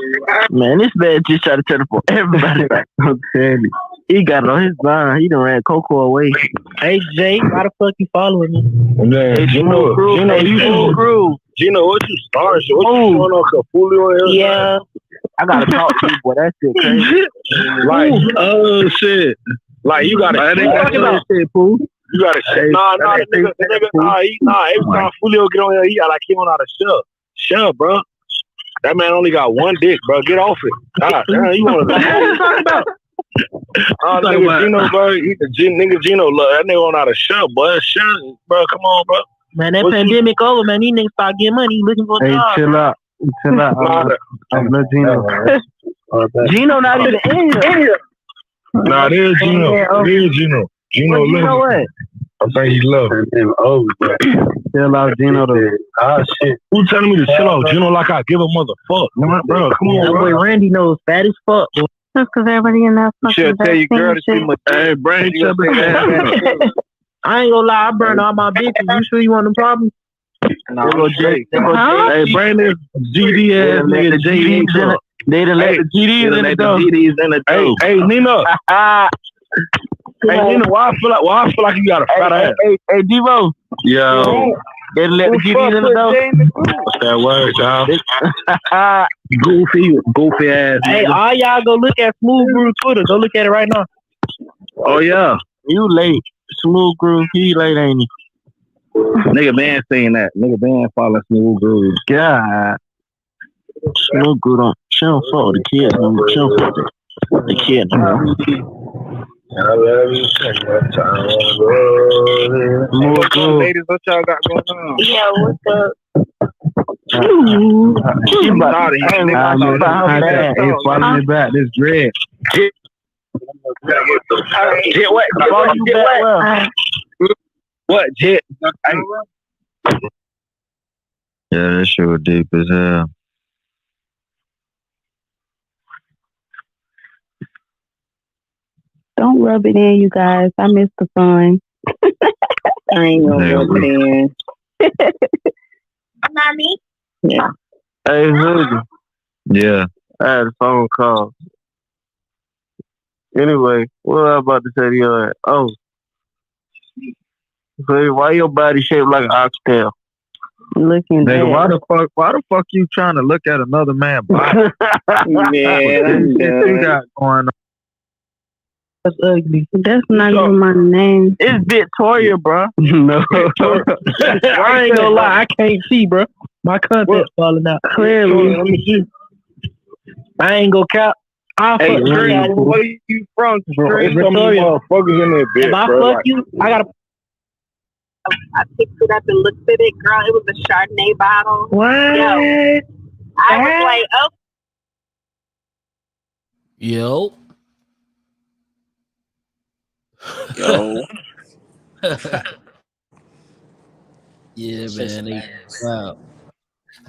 Man, this man just try to teleport everybody back. I'm telling you. He got it on his mind. He done ran Coco away. Hey, Jay, why the fuck you following me? Man, Hey, Gino, Gino, what you started? What you showing on Capulio? Yeah. I gotta talk to you, boy. That shit crazy. Like, oh, shit. Like, you gotta shit, fool. You gotta shit. Nah, the nigga, every time Fulio get on here, he got like he on out of shell, bro. That man only got one dick, bro. Get off it. God damn, you wanna What you talking about? nigga Gino, bro. Nigga Gino, look, that nigga on out of shell, boy. Shell, bro, come on, bro. Man, that pandemic over, man. These niggas start getting money. He looking for a job. Chill out. I'm not Gino. Gino not even in here. Nah, it is Gino. It is Gino. Gino, Gino what? I think he love him. Oh, chill out, Gino. Shit. Who telling me to chill out, Gino? Like I give a motherfuck, man, bro. Come on, that bro. boy Randy knows fat as fuck. Boy. That's because everybody in that fucking Should tell you, girl, to see my hey, brain chubby. I ain't gonna lie, I burned all my bitches. You sure you want them problems? No, Jay. Hey, Brandon, GD ass nigga, GD. They done let the GDs in the door. Hey, Nina. Hey, Nina, why I feel like you got a fat ass? Hey, Devo. Yo. They done let the GDs in the door. What's that word, y'all? Goofy ass. Hey, all y'all go look at Smooth Groove Twitter. Go look at it right now. Oh, yeah. You late. Smooth Groove, he late, ain't he? Nigga man saying that. Nigga man following Smooth Groove. God. Smooth Groove don't. She don't fuck with the kids, man. She don't fuck with the kid, man. I love you. Smooth Groove. Ladies, what y'all got going on? Yeah, what's up? She about to follow me back. This dread. Jet what? Follow you back well. What, Jet? Yeah, that shit was deep as hell. Don't rub it in, you guys. I miss the fun. I ain't gonna rub it in. Mommy? Yeah. Hey, Ziggy. Yeah. I had a phone call. Anyway, what was I about to say to you? Oh. So why your body shaped like an oxtail? Looking nigga, why the fuck you trying to look at another man's body? Man, you got going on? That's ugly. That's not even my name. It's Victoria, bro. No. I ain't gonna lie, I can't see, bro. My contact's falling out. Clearly. Let me see. I ain't gonna cap. Hey, where you from? There's so many motherfuckers in there, bitch, if I bro. fuck you, I gotta. I picked it up and looked at it, girl. It was a Chardonnay bottle. What? Yo, I was like, oh. Yo. Yeah, man. Wow.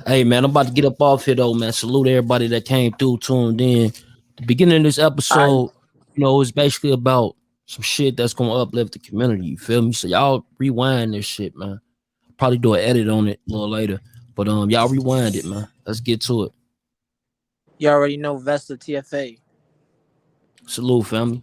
Hey, man, I'm about to get up off here, though, man. Salute everybody that came through, tuned in. The beginning of this episode, you know, it's basically about some shit that's gonna uplift the community. You feel me? So y'all rewind this shit, man. Probably do an edit on it a little later. But y'all rewind it, man. Let's get to it. You already know Vesta TFA. Salute, family.